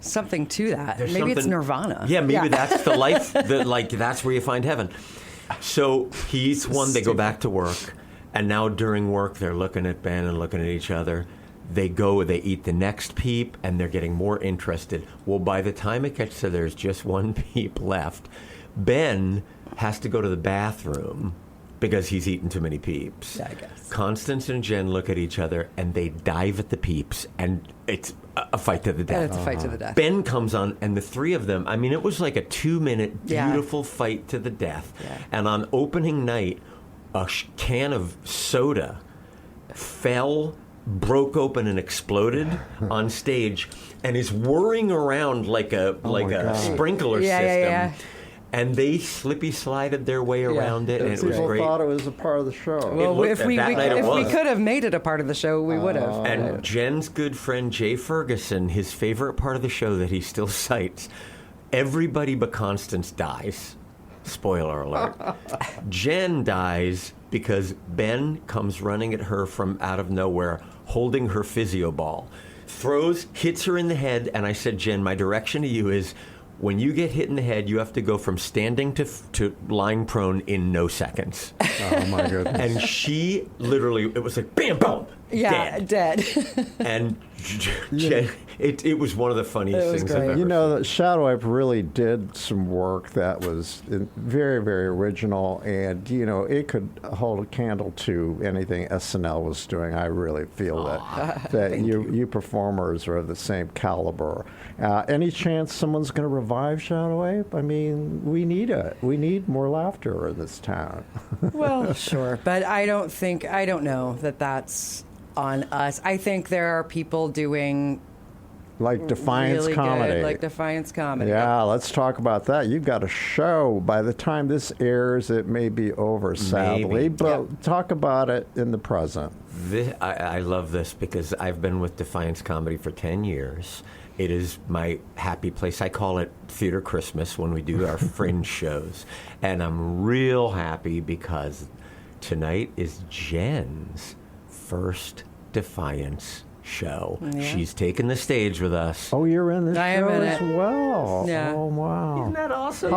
Something to that. There's maybe it's Nirvana. Yeah, maybe that's the life, that's where you find heaven. So he eats one, they go back to work, and now during work, they're looking at Ben and looking at each other. They eat the next Peep, and they're getting more interested. Well, by the time it gets to there's just one Peep left, Ben has to go to the bathroom because he's eaten too many Peeps. Yeah, I guess. Constance and Jen look at each other, and they dive at the Peeps, and it's a fight to the death. And it's a fight to the death. Ben comes on, and the three of them, I mean, it was like a 2-minute beautiful fight to the death. Yeah. And on opening night, a can of soda broke open and exploded on stage, and is whirring around like a sprinkler system. Yeah. And they slippy-slided their way around it, and it was great. People thought it was a part of the show. Well, if we could have made it a part of the show, we would have. And Jen's good friend, Jay Ferguson, his favorite part of the show that he still cites, everybody but Constance dies. Spoiler alert. Jen dies because Ben comes running at her from out of nowhere, holding her physio ball. Hits her in the head, and I said, Jen, my direction to you is, when you get hit in the head, you have to go from standing to lying prone in no seconds. Oh, my goodness. And she literally, it was like, bam, boom, dead. And it was one of the funniest things I've ever seen. You know, Shadowwipe really did some work that was very, very original, and, you know, it could hold a candle to anything SNL was doing. I really feel that you performers are of the same caliber. Any chance someone's going to revive Shadowwipe? I mean, we need more laughter in this town. Well, sure, but I don't know that that's on us. I think there are people doing like Defiance really Comedy. Good, like Defiance Comedy. Yeah, let's talk about that. You've got a show. By the time this airs, it may be over, sadly. But talk about it in the present. I love this because I've been with Defiance Comedy for 10 years. It is my happy place. I call it Theater Christmas when we do our fringe shows. And I'm real happy because tonight is Jen's first Defiance show. Yeah. She's taken the stage with us. Oh, you're in this show as well. Yeah. Oh, wow. Isn't that awesome?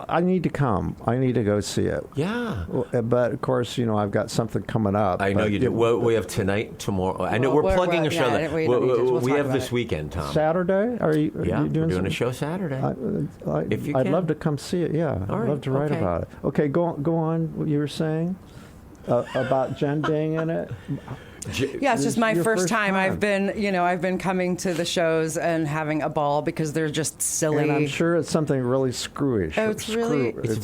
I need to come. I need to go see it. Yeah. But, of course, you know, I've got something coming up. I know you do. Well, we have tonight, tomorrow. I know we're plugging a show. We have this weekend, Tom. Saturday? Are you we're doing a show Saturday. I'd love to come see it, yeah. All right. I'd love to write about it. Okay, go on. What you were saying about Jen being in it? Yeah, it's just my first time. I've been coming to the shows and having a ball because they're just silly. And I'm sure it's something really screwish. Oh, it's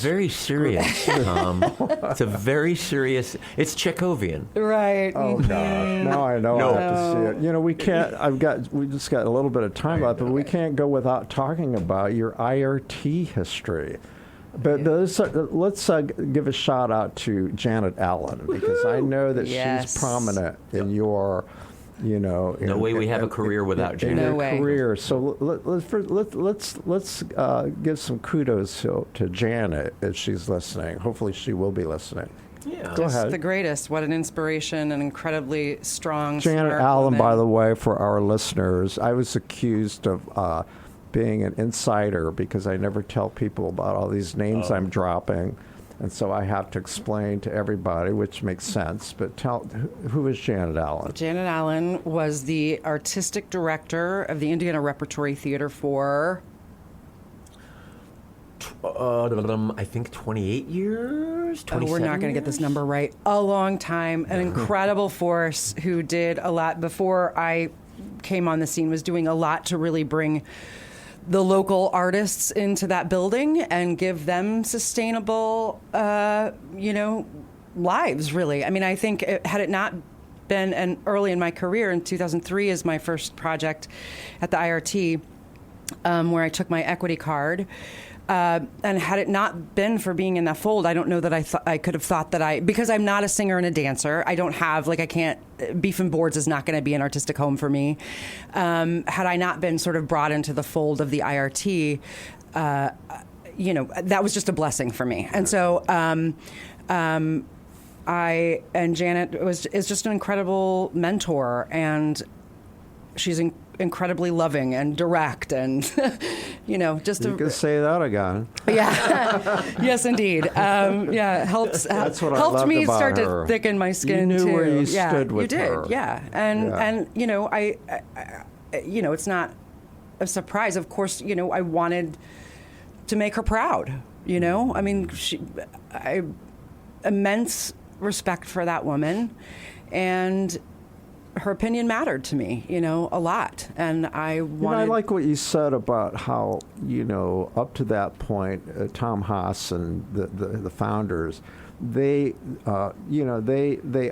very serious, Tom. It's a very serious. It's Chekhovian. Right. Oh gosh. Now I know I have to see it. You know, we can't. We just got a little bit of time left, but we can't go without talking about your IRT history. But let's give a shout out to Janet Allen, because I know that she's prominent in your, no way we have a career without Janet. No way. Career. So let's give some kudos to Janet if she's listening. Hopefully she will be listening. Yeah. Go ahead. The greatest. What an inspiration, an incredibly strong, Janet smart Allen, woman. by the way, for our listeners, I was accused of being an insider because I never tell people about all these names I'm dropping. And so I have to explain to everybody, which makes sense. But who is Janet Allen? Janet Allen was the artistic director of the Indiana Repertory Theater for... I think 28 years? we're not going to get this number right. A long time. An incredible force who did a lot before I came on the scene, was doing a lot to really bring the local artists into that building and give them sustainable, lives, really. I mean, I think had it not been early in my career, in 2003 is my first project at the IRT, where I took my equity card. And had it not been for being in that fold, I don't know that I could have thought that because I'm not a singer and a dancer. I don't have, Beef and Boards is not going to be an artistic home for me. Had I not been sort of brought into the fold of the IRT, that was just a blessing for me. And so, Janet is just an incredible mentor, and she's incredibly loving and direct, and you can say that again. Yeah. Yes, indeed. Helped loved me about start her. to thicken my skin. You knew too. where you stood with her. You did. Yeah. And I it's not a surprise. Of course, I wanted to make her proud. I mean, immense respect for that woman, and her opinion mattered to me, a lot. And I wanted... I like what you said about how, up to that point, Tom Haas and the founders, they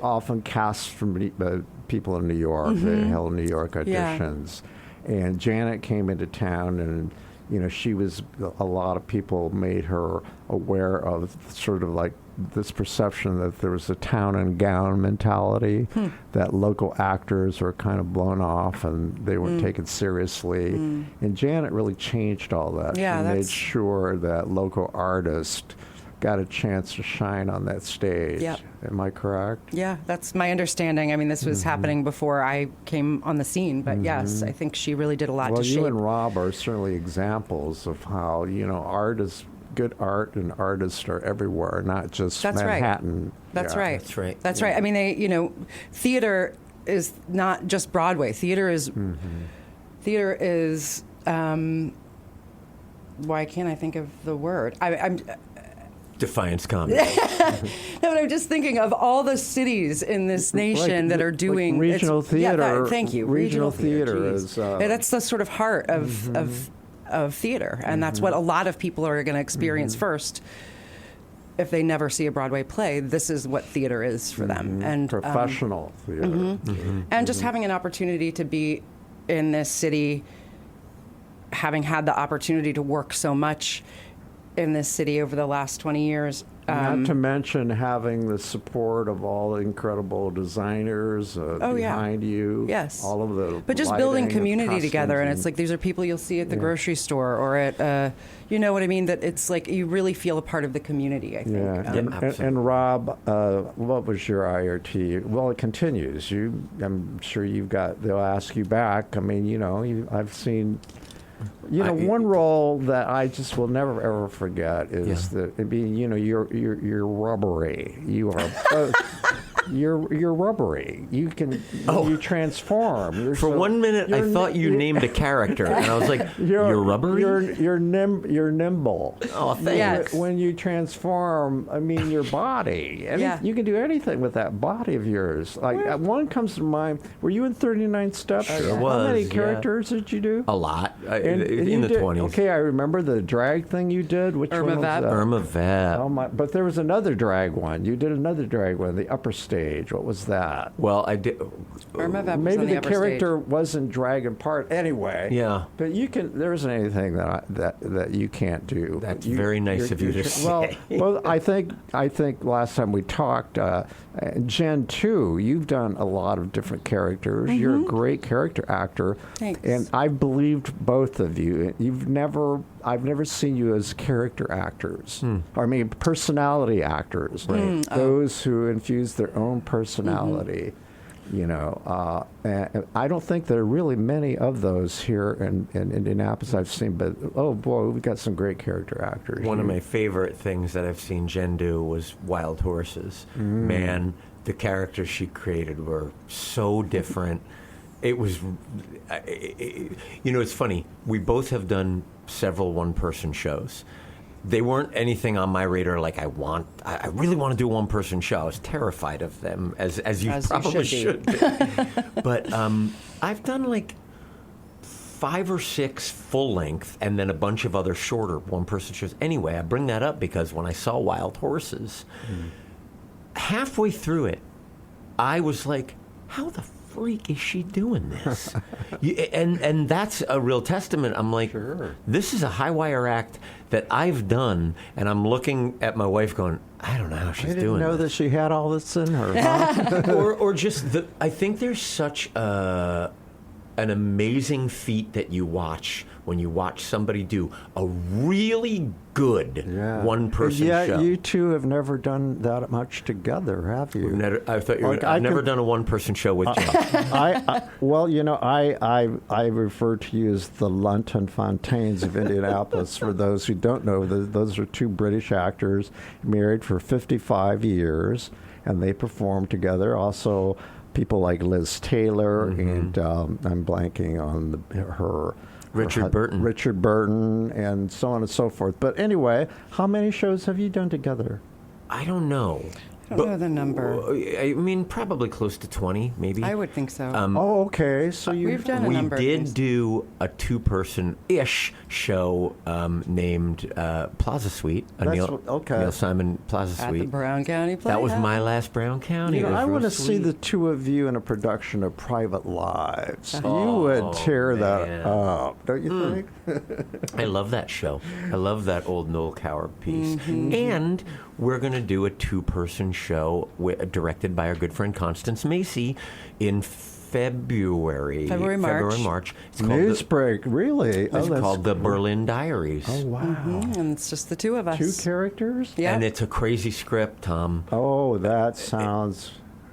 often cast from people in New York. Mm-hmm. They held New York auditions. Yeah. And Janet came into town, and, she was, a lot of people made her aware of sort of like this perception that there was a town and gown mentality, that local actors were kind of blown off and they weren't taken seriously. And Janet really changed all that. Yeah, she made sure that local artists got a chance to shine on that stage. Yep. Am I correct? Yeah, that's my understanding. I mean, this was happening before I came on the scene, but yes, I think she really did a lot to shape. Well, you and Rob are certainly examples of how, good art and artists are everywhere, not just Manhattan. Right. That's right. That's right. That's right. I mean, theater is not just Broadway. Theater is, why can't I think of the word? I'm Defiance Comedy. No, but I'm just thinking of all the cities in this nation that are doing regional theater. Yeah, thank you. Regional theater is. That's the sort of heart of theater, and that's what a lot of people are going to experience first. If they never see a Broadway play, this is what theater is for them. And professional theater. And just having an opportunity to be in this city, having had the opportunity to work so much in this city over the last 20 years. Not to mention having the support of all the incredible designers behind you. Yes. All of the But just building community together, and it's like these are people you'll see at the grocery store or at, you know what I mean? That it's like you really feel a part of the community, I think. Yeah. And Rob, what was your IRT? Well, it continues. I'm sure they'll ask you back. I mean, I've seen... one role that I just will never ever forget is you're rubbery. You are you're rubbery. You can you transform. For 1 minute, I thought you named a character, and I was like, "You're rubbery." You're nimble. Oh, thanks. When you transform, your body. You can do anything with that body of yours. Like one comes to mind. Were you in 39 Steps? Sure was. How many characters did you do? A lot. In the 20s. Okay, I remember the drag thing you did. Which Irma one was Vep. that? Irma Vep. Oh my! But there was another drag one. You did another drag one, the upper stage. stage. What was that? Well, I did. Irma Vep was Maybe on the upper character stage. wasn't dragon part anyway. Yeah. But you can. There isn't anything that you can't do. That's very nice of you to say. Well, I think last time we talked, Jen too. You've done a lot of different characters. Mm-hmm. You're a great character actor. Thanks. And I've believed both of you. I've never seen you as character actors. I mean, personality actors. Right. Those who infuse their own personality. You know, and I don't think there are really many of those here in Indianapolis I've seen, but oh boy, we've got some great character actors. One of my favorite things that I've seen Jen do was Wild Horses. Man, the characters she created were so different. It was, you know, it's funny. We both have done several one-person shows. They weren't anything on my radar like I really want to do a one-person show. I was terrified of them, as you probably should be. But I've done like 5 or 6 full-length and then a bunch of other shorter one-person shows. Anyway, I bring that up because when I saw Wild Horses, halfway through it, I was like, how the freak is she doing this? and that's a real testament. I'm like, this is a high wire act that I've done, and I'm looking at my wife going, I don't know how she's doing. I didn't know that she had all this in her. Huh? or just I think there's such an amazing feat that you watch when you watch somebody do a really good one-person show. Yeah, you two have never done that much together, have you? I thought you were. I've never done a one-person show with Jen. Well, you know, I refer to you as the Lunton Fontaines of Indianapolis. For those who don't know, those are 2 British actors married for 55 years, and they perform together. Also, people like Liz Taylor and I'm blanking on her. Richard Burton, and so on and so forth. But anyway, how many shows have you done together? I don't know. I don't know the number. I mean, probably close to 20, maybe. I would think so. Okay. So we've done a number of We things. did do a 2-person-ish show named Plaza Suite, a Neil Simon Plaza At Suite. the Brown County Playhouse. That was my last Brown County. You know, It was I real want to see sweet. the 2 of you in a production of Private Lives. You Oh, would tear that man. up, don't you think? I love that show. I love that old Noel Coward piece. And we're going to do a 2-person show directed by our good friend Constance Macy in February, March. It's called Newsbreak, really? It's called The Berlin Diaries. Oh, wow. And it's just the 2 of us. 2 characters? Yeah. And it's a crazy script, Tom. Oh, that sounds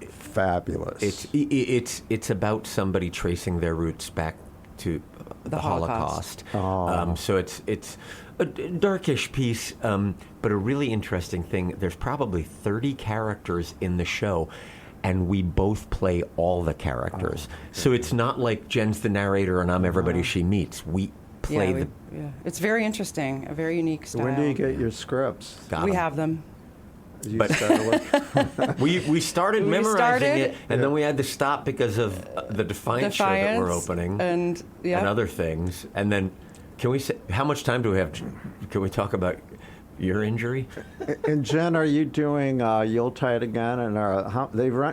fabulous. It's about somebody tracing their roots back to the Holocaust. So it's a darkish piece, but a really interesting thing. There's probably 30 characters in the show, and we both play all the characters. So it's not like Jen's the narrator and I'm everybody she meets. We play It's very interesting, a very unique style. When do you get your scripts? We have them. But we started memorizing it, and then we had to stop because of the Defiance show that we're opening and other things. And then, can we say how much time do we have? Can we talk about your injury? And Jen, are you doing Yuletide again? And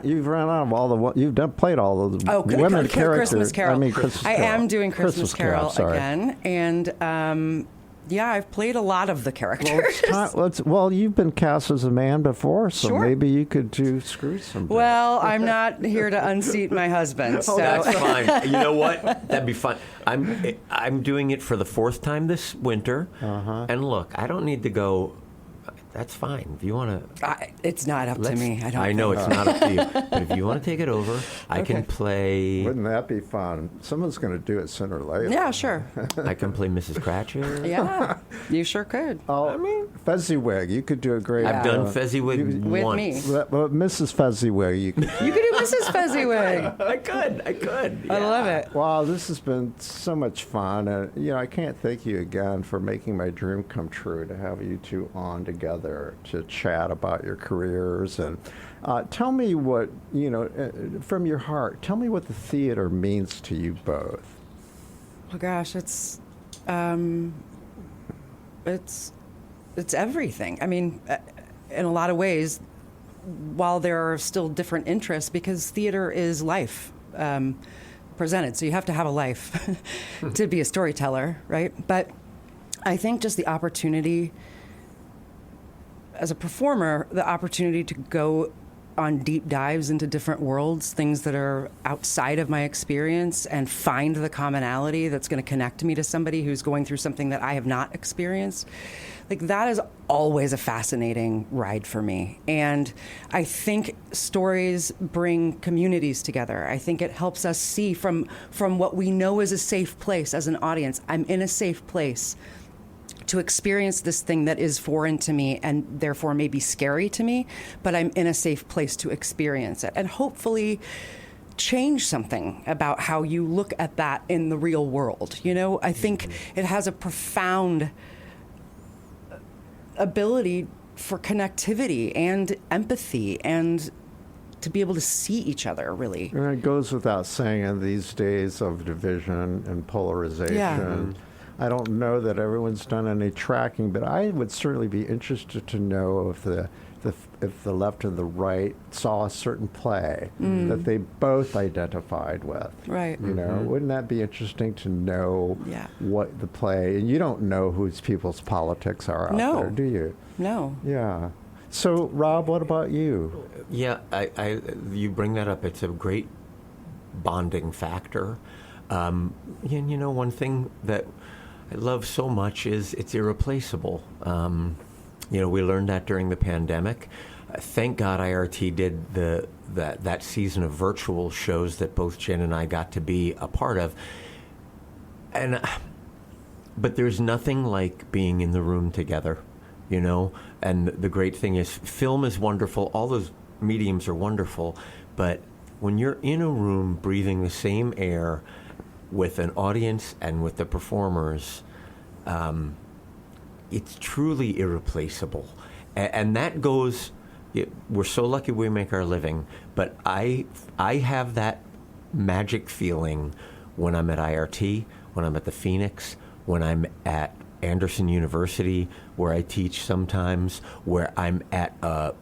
you've run out of all the played all the women characters. Christmas Carol. I mean, Christmas I Carol. am doing Christmas Carol sorry. again, and I've played a lot of the characters. Well, you've been cast as a man before, so Sure. maybe you could do Scrooge someday. Well, I'm not here to unseat my husband. So. That's fine. You know what? That'd be fun. I'm doing it for the 4th time this winter, and look, I don't need to go. That's fine. If you want to... It's not up to me. I know it's not up to you. But if you want to take it over, I can play... Wouldn't that be fun? Someone's going to do it sooner or later. Yeah, sure. I can play Mrs. Cratchit. Yeah, you sure could. Fezziwig, you could do a great... I've done Fezziwig with once. me. Mrs. Fezziwig, you could... You could do Mrs. Fezziwig. I could. I love it. Wow, this has been so much fun. And, I can't thank you again for making my dream come true to have you 2 on together to chat about your careers. And tell me what, from your heart, tell me what the theater means to you both. Oh gosh, it's everything. I mean, in a lot of ways, while there are still different interests, because theater is life presented. So you have to have a life to be a storyteller, right? But I think just the opportunity as a performer, the opportunity to go on deep dives into different worlds, things that are outside of my experience, and find the commonality that's going to connect me to somebody who's going through something that I have not experienced. Like, that is always a fascinating ride for me. And I think stories bring communities together. I think it helps us see from what we know is a safe place as an audience. I'm in a safe place to experience this thing that is foreign to me and therefore may be scary to me, but I'm in a safe place to experience it and hopefully change something about how you look at that in the real world. You know, I think it has a profound ability for connectivity and empathy and to be able to see each other, really. And it goes without saying, in these days of division and polarization, I don't know that everyone's done any tracking, but I would certainly be interested to know if the left and the right saw a certain play that they both identified with. Right. You know, wouldn't that be interesting to know what the play, and you don't know whose people's politics are out there, do you? No. Yeah. So, Rob, what about you? Yeah, you bring that up. It's a great bonding factor. And you know, one thing that I love so much is it's irreplaceable. You know, we learned that during the pandemic. Thank God IRT did that season of virtual shows that both Jen and I got to be a part of. But there's nothing like being in the room together, you know? And the great thing is, film is wonderful. All those mediums are wonderful. But when you're in a room breathing the same air with an audience and with the performers, it's truly irreplaceable. And that goes, we're so lucky we make our living, but I have that magic feeling when I'm at IRT, when I'm at the Phoenix, when I'm at Anderson University, where I teach sometimes, where I'm at a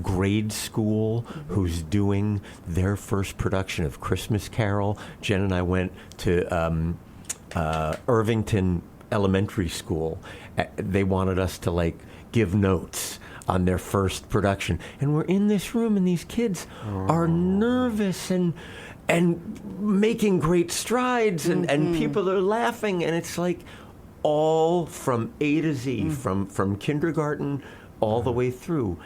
grade school who's doing their first production of Christmas Carol. Jen and I went to Irvington Elementary School. They wanted us to, like, give notes on their first production. And we're in this room, and these kids are nervous and making great strides, and people are laughing, and it's like all from A to Z, from kindergarten all the way through.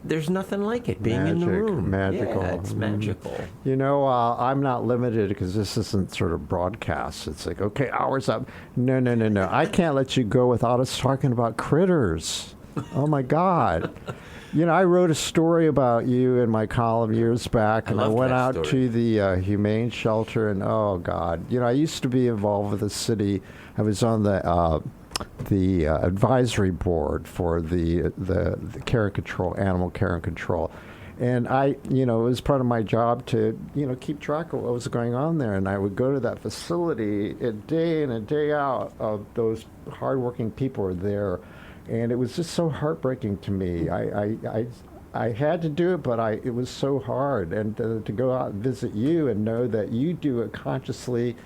There's nothing like it being in the room. Magical. Yeah, it's magical. You know, I'm not limited because this isn't sort of broadcast. It's like, okay, hour's up. No. I can't let you go without us talking about critters. Oh my God. You know, I wrote a story about you in my column years back, and I went out to the humane shelter, and oh God, you know, I used to be involved with the city. I was on the advisory board for the care and control, animal care and control, and it was part of my job to, keep track of what was going on there, and I would go to that facility day in and day out. Those hardworking people were there. And it was just so heartbreaking to me. I had to do it, but it was so hard. And to go out and visit you and know that you do it consciously,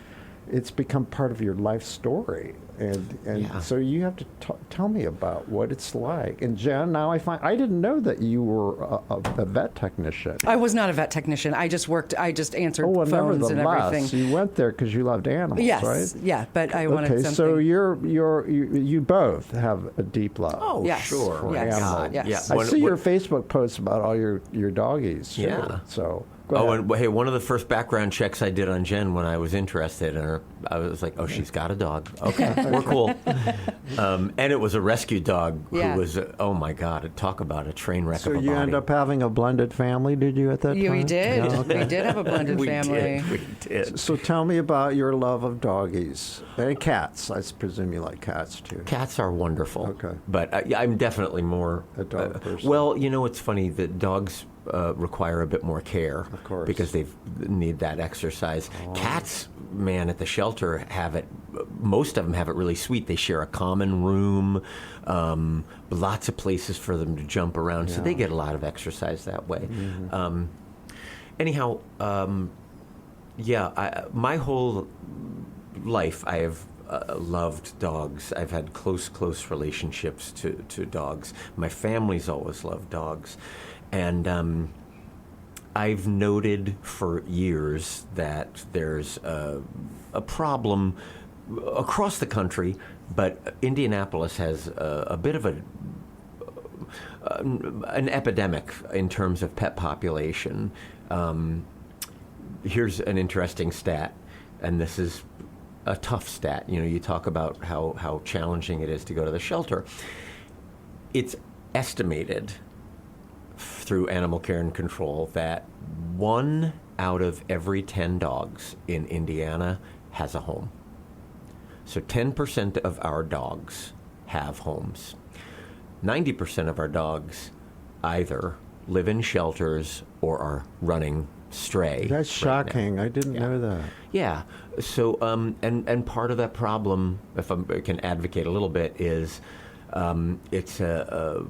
it's become part of your life story. And so you have to tell me about what it's like. And Jen, now I didn't know that you were a vet technician. I was not a vet technician. I just answered phones and everything. You went there because you loved animals, yes, right? Yeah, but I wanted something. So you both have a deep love. Oh, yes. Sure. For yes. animals. Yes. Yeah. I see your Facebook posts about all your doggies. Too. Yeah. So. And hey, one of the first background checks I did on Jen when I was interested in her, I was like, oh, she's got a dog. Okay, we're cool. And it was a rescue dog who was, oh my God, talk about a train wreck of a body. So you end up having a blended family, did you, at that time? We did. Yeah, okay. We did have a blended family. We did. So tell me about your love of doggies. And cats. I presume you like cats, too. Cats are wonderful. Okay. But I'm definitely more a dog person. Well, it's funny that dogs require a bit more care, of course, because they need that exercise. Cats, man, at the shelter have it most of them have it really sweet. They share a common room, lots of places for them to jump around, so they get a lot of exercise that way. Anyhow, my whole life I have loved dogs. I've had close relationships to dogs. My family's always loved dogs. And I've noted for years that there's a problem across the country, but Indianapolis has a bit of an epidemic in terms of pet population. Here's an interesting stat, and this is a tough stat. You talk about how challenging it is to go to the shelter. It's estimated through Animal Care and Control that 1 out of every 10 dogs in Indiana has a home. So 10% of our dogs have homes. 90% of our dogs either live in shelters or are running stray. That's shocking. I didn't know that. Yeah. So, and part of that problem, if I can advocate a little bit, is it's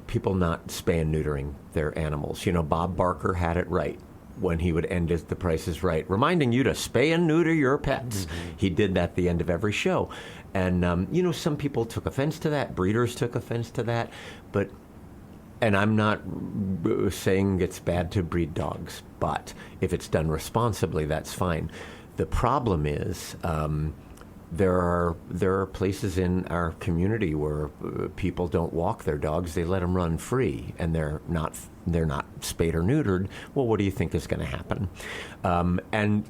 people not spay and neutering their animals. Bob Barker had it right when he would end The Price is Right, reminding you to spay and neuter your pets. He did that at the end of every show. And, some people took offense to that. Breeders took offense to that. And I'm not saying it's bad to breed dogs, but if it's done responsibly, that's fine. The problem is there are places in our community where people don't walk their dogs; they let them run free, and they're not spayed or neutered. Well, what do you think is going to happen? And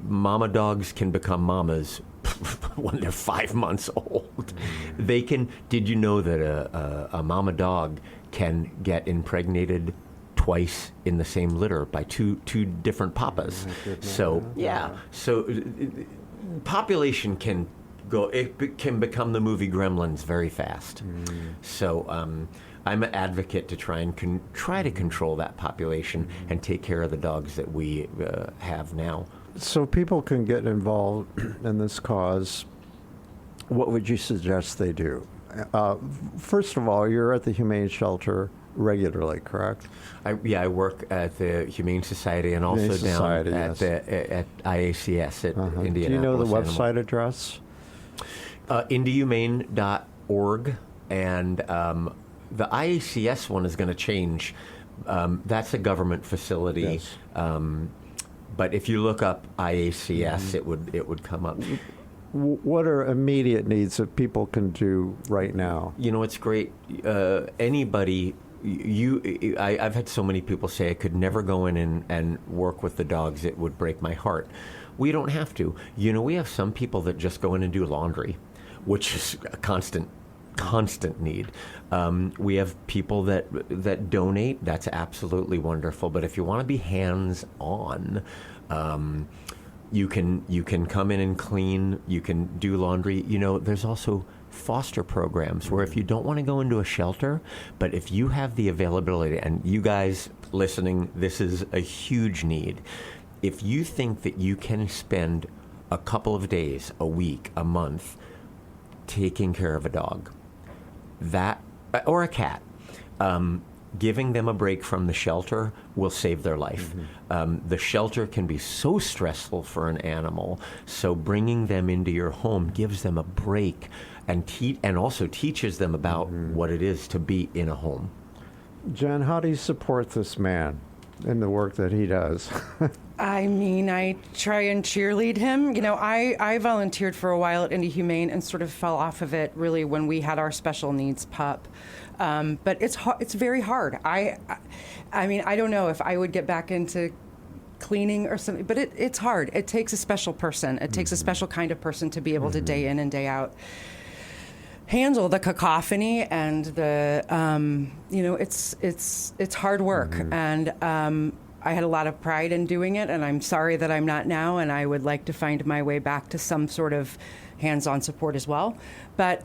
mama dogs can become mamas when they're 5 months old. They can. Did you know that a mama dog can get impregnated twice in the same litter by two different papas? So population can go. It can become the movie Gremlins very fast. So I'm an advocate to try to control that population and take care of the dogs that we have now. So people can get involved in this cause. What would you suggest they do? First of all, you're at the Humane Shelter regularly, correct? I work at the Humane Society and also down at IACS at Indianapolis. Do you know the website address? IndyHumane.org, and the IACS one is going to change. That's a government facility. Yes. But if you look up IACS, it would come up. What are immediate needs that people can do right now? It's great. Anybody, I've had so many people say I could never go in and work with the dogs. It would break my heart. We don't have to. We have some people that just go in and do laundry, which is a constant need. We have people that donate. That's absolutely wonderful. But if you want to be hands-on, you can come in and clean. You can do laundry. There's also foster programs where if you don't want to go into a shelter, but if you have the availability, and you guys listening, this is a huge need. If you think that you can spend a couple of days, a week, a month taking care of a dog, or a cat, giving them a break from the shelter will save their life. The shelter can be so stressful for an animal, so bringing them into your home gives them a break and also teaches them about what it is to be in a home. Jen, how do you support this man in the work that he does? I try and cheerlead him. I volunteered for a while at Indy Humane and sort of fell off of it really when we had our special needs pup. But it's very hard. I don't know if I would get back into cleaning or something, but it's hard. It takes a special person. It takes a special kind of person to be able to day in and day out handle the cacophony and the it's hard work. And I had a lot of pride in doing it, and I'm sorry that I'm not now, and I would like to find my way back to some sort of hands-on support as well. But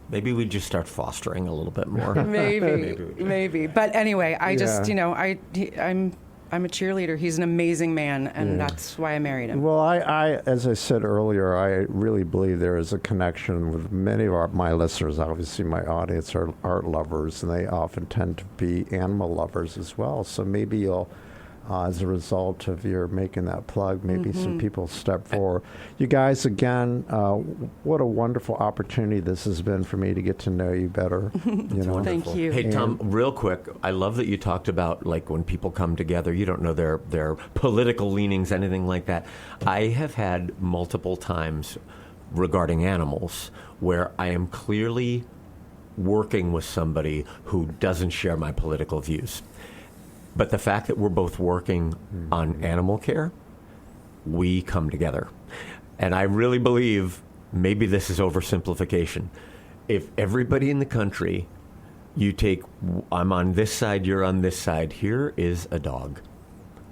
maybe we just start fostering a little bit more. Maybe. But anyway, I just, I'm I'm a cheerleader. He's an amazing man, and that's why I married him. Well, I, as I said earlier, I really believe there is a connection with many of my listeners. Obviously, my audience are art lovers, and they often tend to be animal lovers as well. So maybe you'll, as a result of your making that plug, maybe some people step forward. You guys, again, what a wonderful opportunity this has been for me to get to know you better. Thank you. Hey, Tom, real quick, I love that you talked about, like, when people come together, you don't know their political leanings, anything like that. I have had multiple times regarding animals where I am clearly working with somebody who doesn't share my political views. But the fact that we're both working on animal care, we come together. And I really believe, maybe this is oversimplification, if everybody in the country, you take, I'm on this side, you're on this side, here is a dog.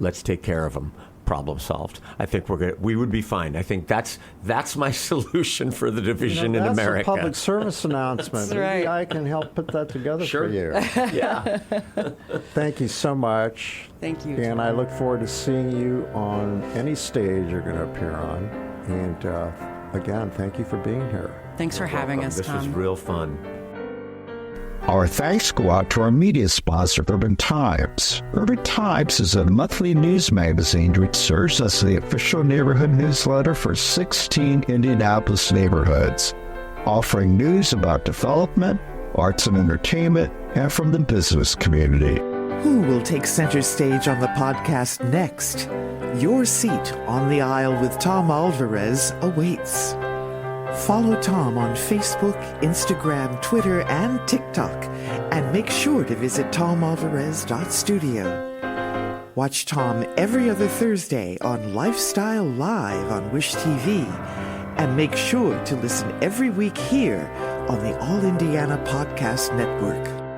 Let's take care of him. Problem solved. I think we would be fine. I think that's my solution for the division in America. That's a public service announcement. That's right. Maybe I can help put that together Sure. for you. Yeah. Thank you so much. Thank you, And Tom. I look forward to seeing you on any stage you're going to appear on. And again, thank you for being here. Thanks for having us, This Tom. was real fun. Our thanks go out to our media sponsor, Urban Times. Urban Times is a monthly news magazine which serves as the official neighborhood newsletter for 16 Indianapolis neighborhoods, offering news about development, arts and entertainment, and from the business community. Who will take center stage on the podcast next? Your seat on the aisle with Tom Alvarez awaits. Follow Tom on Facebook, Instagram, Twitter, and TikTok, and make sure to visit tomalvarez.studio. Watch Tom every other Thursday on Lifestyle Live on Wish TV, and make sure to listen every week here on the All Indiana Podcast Network.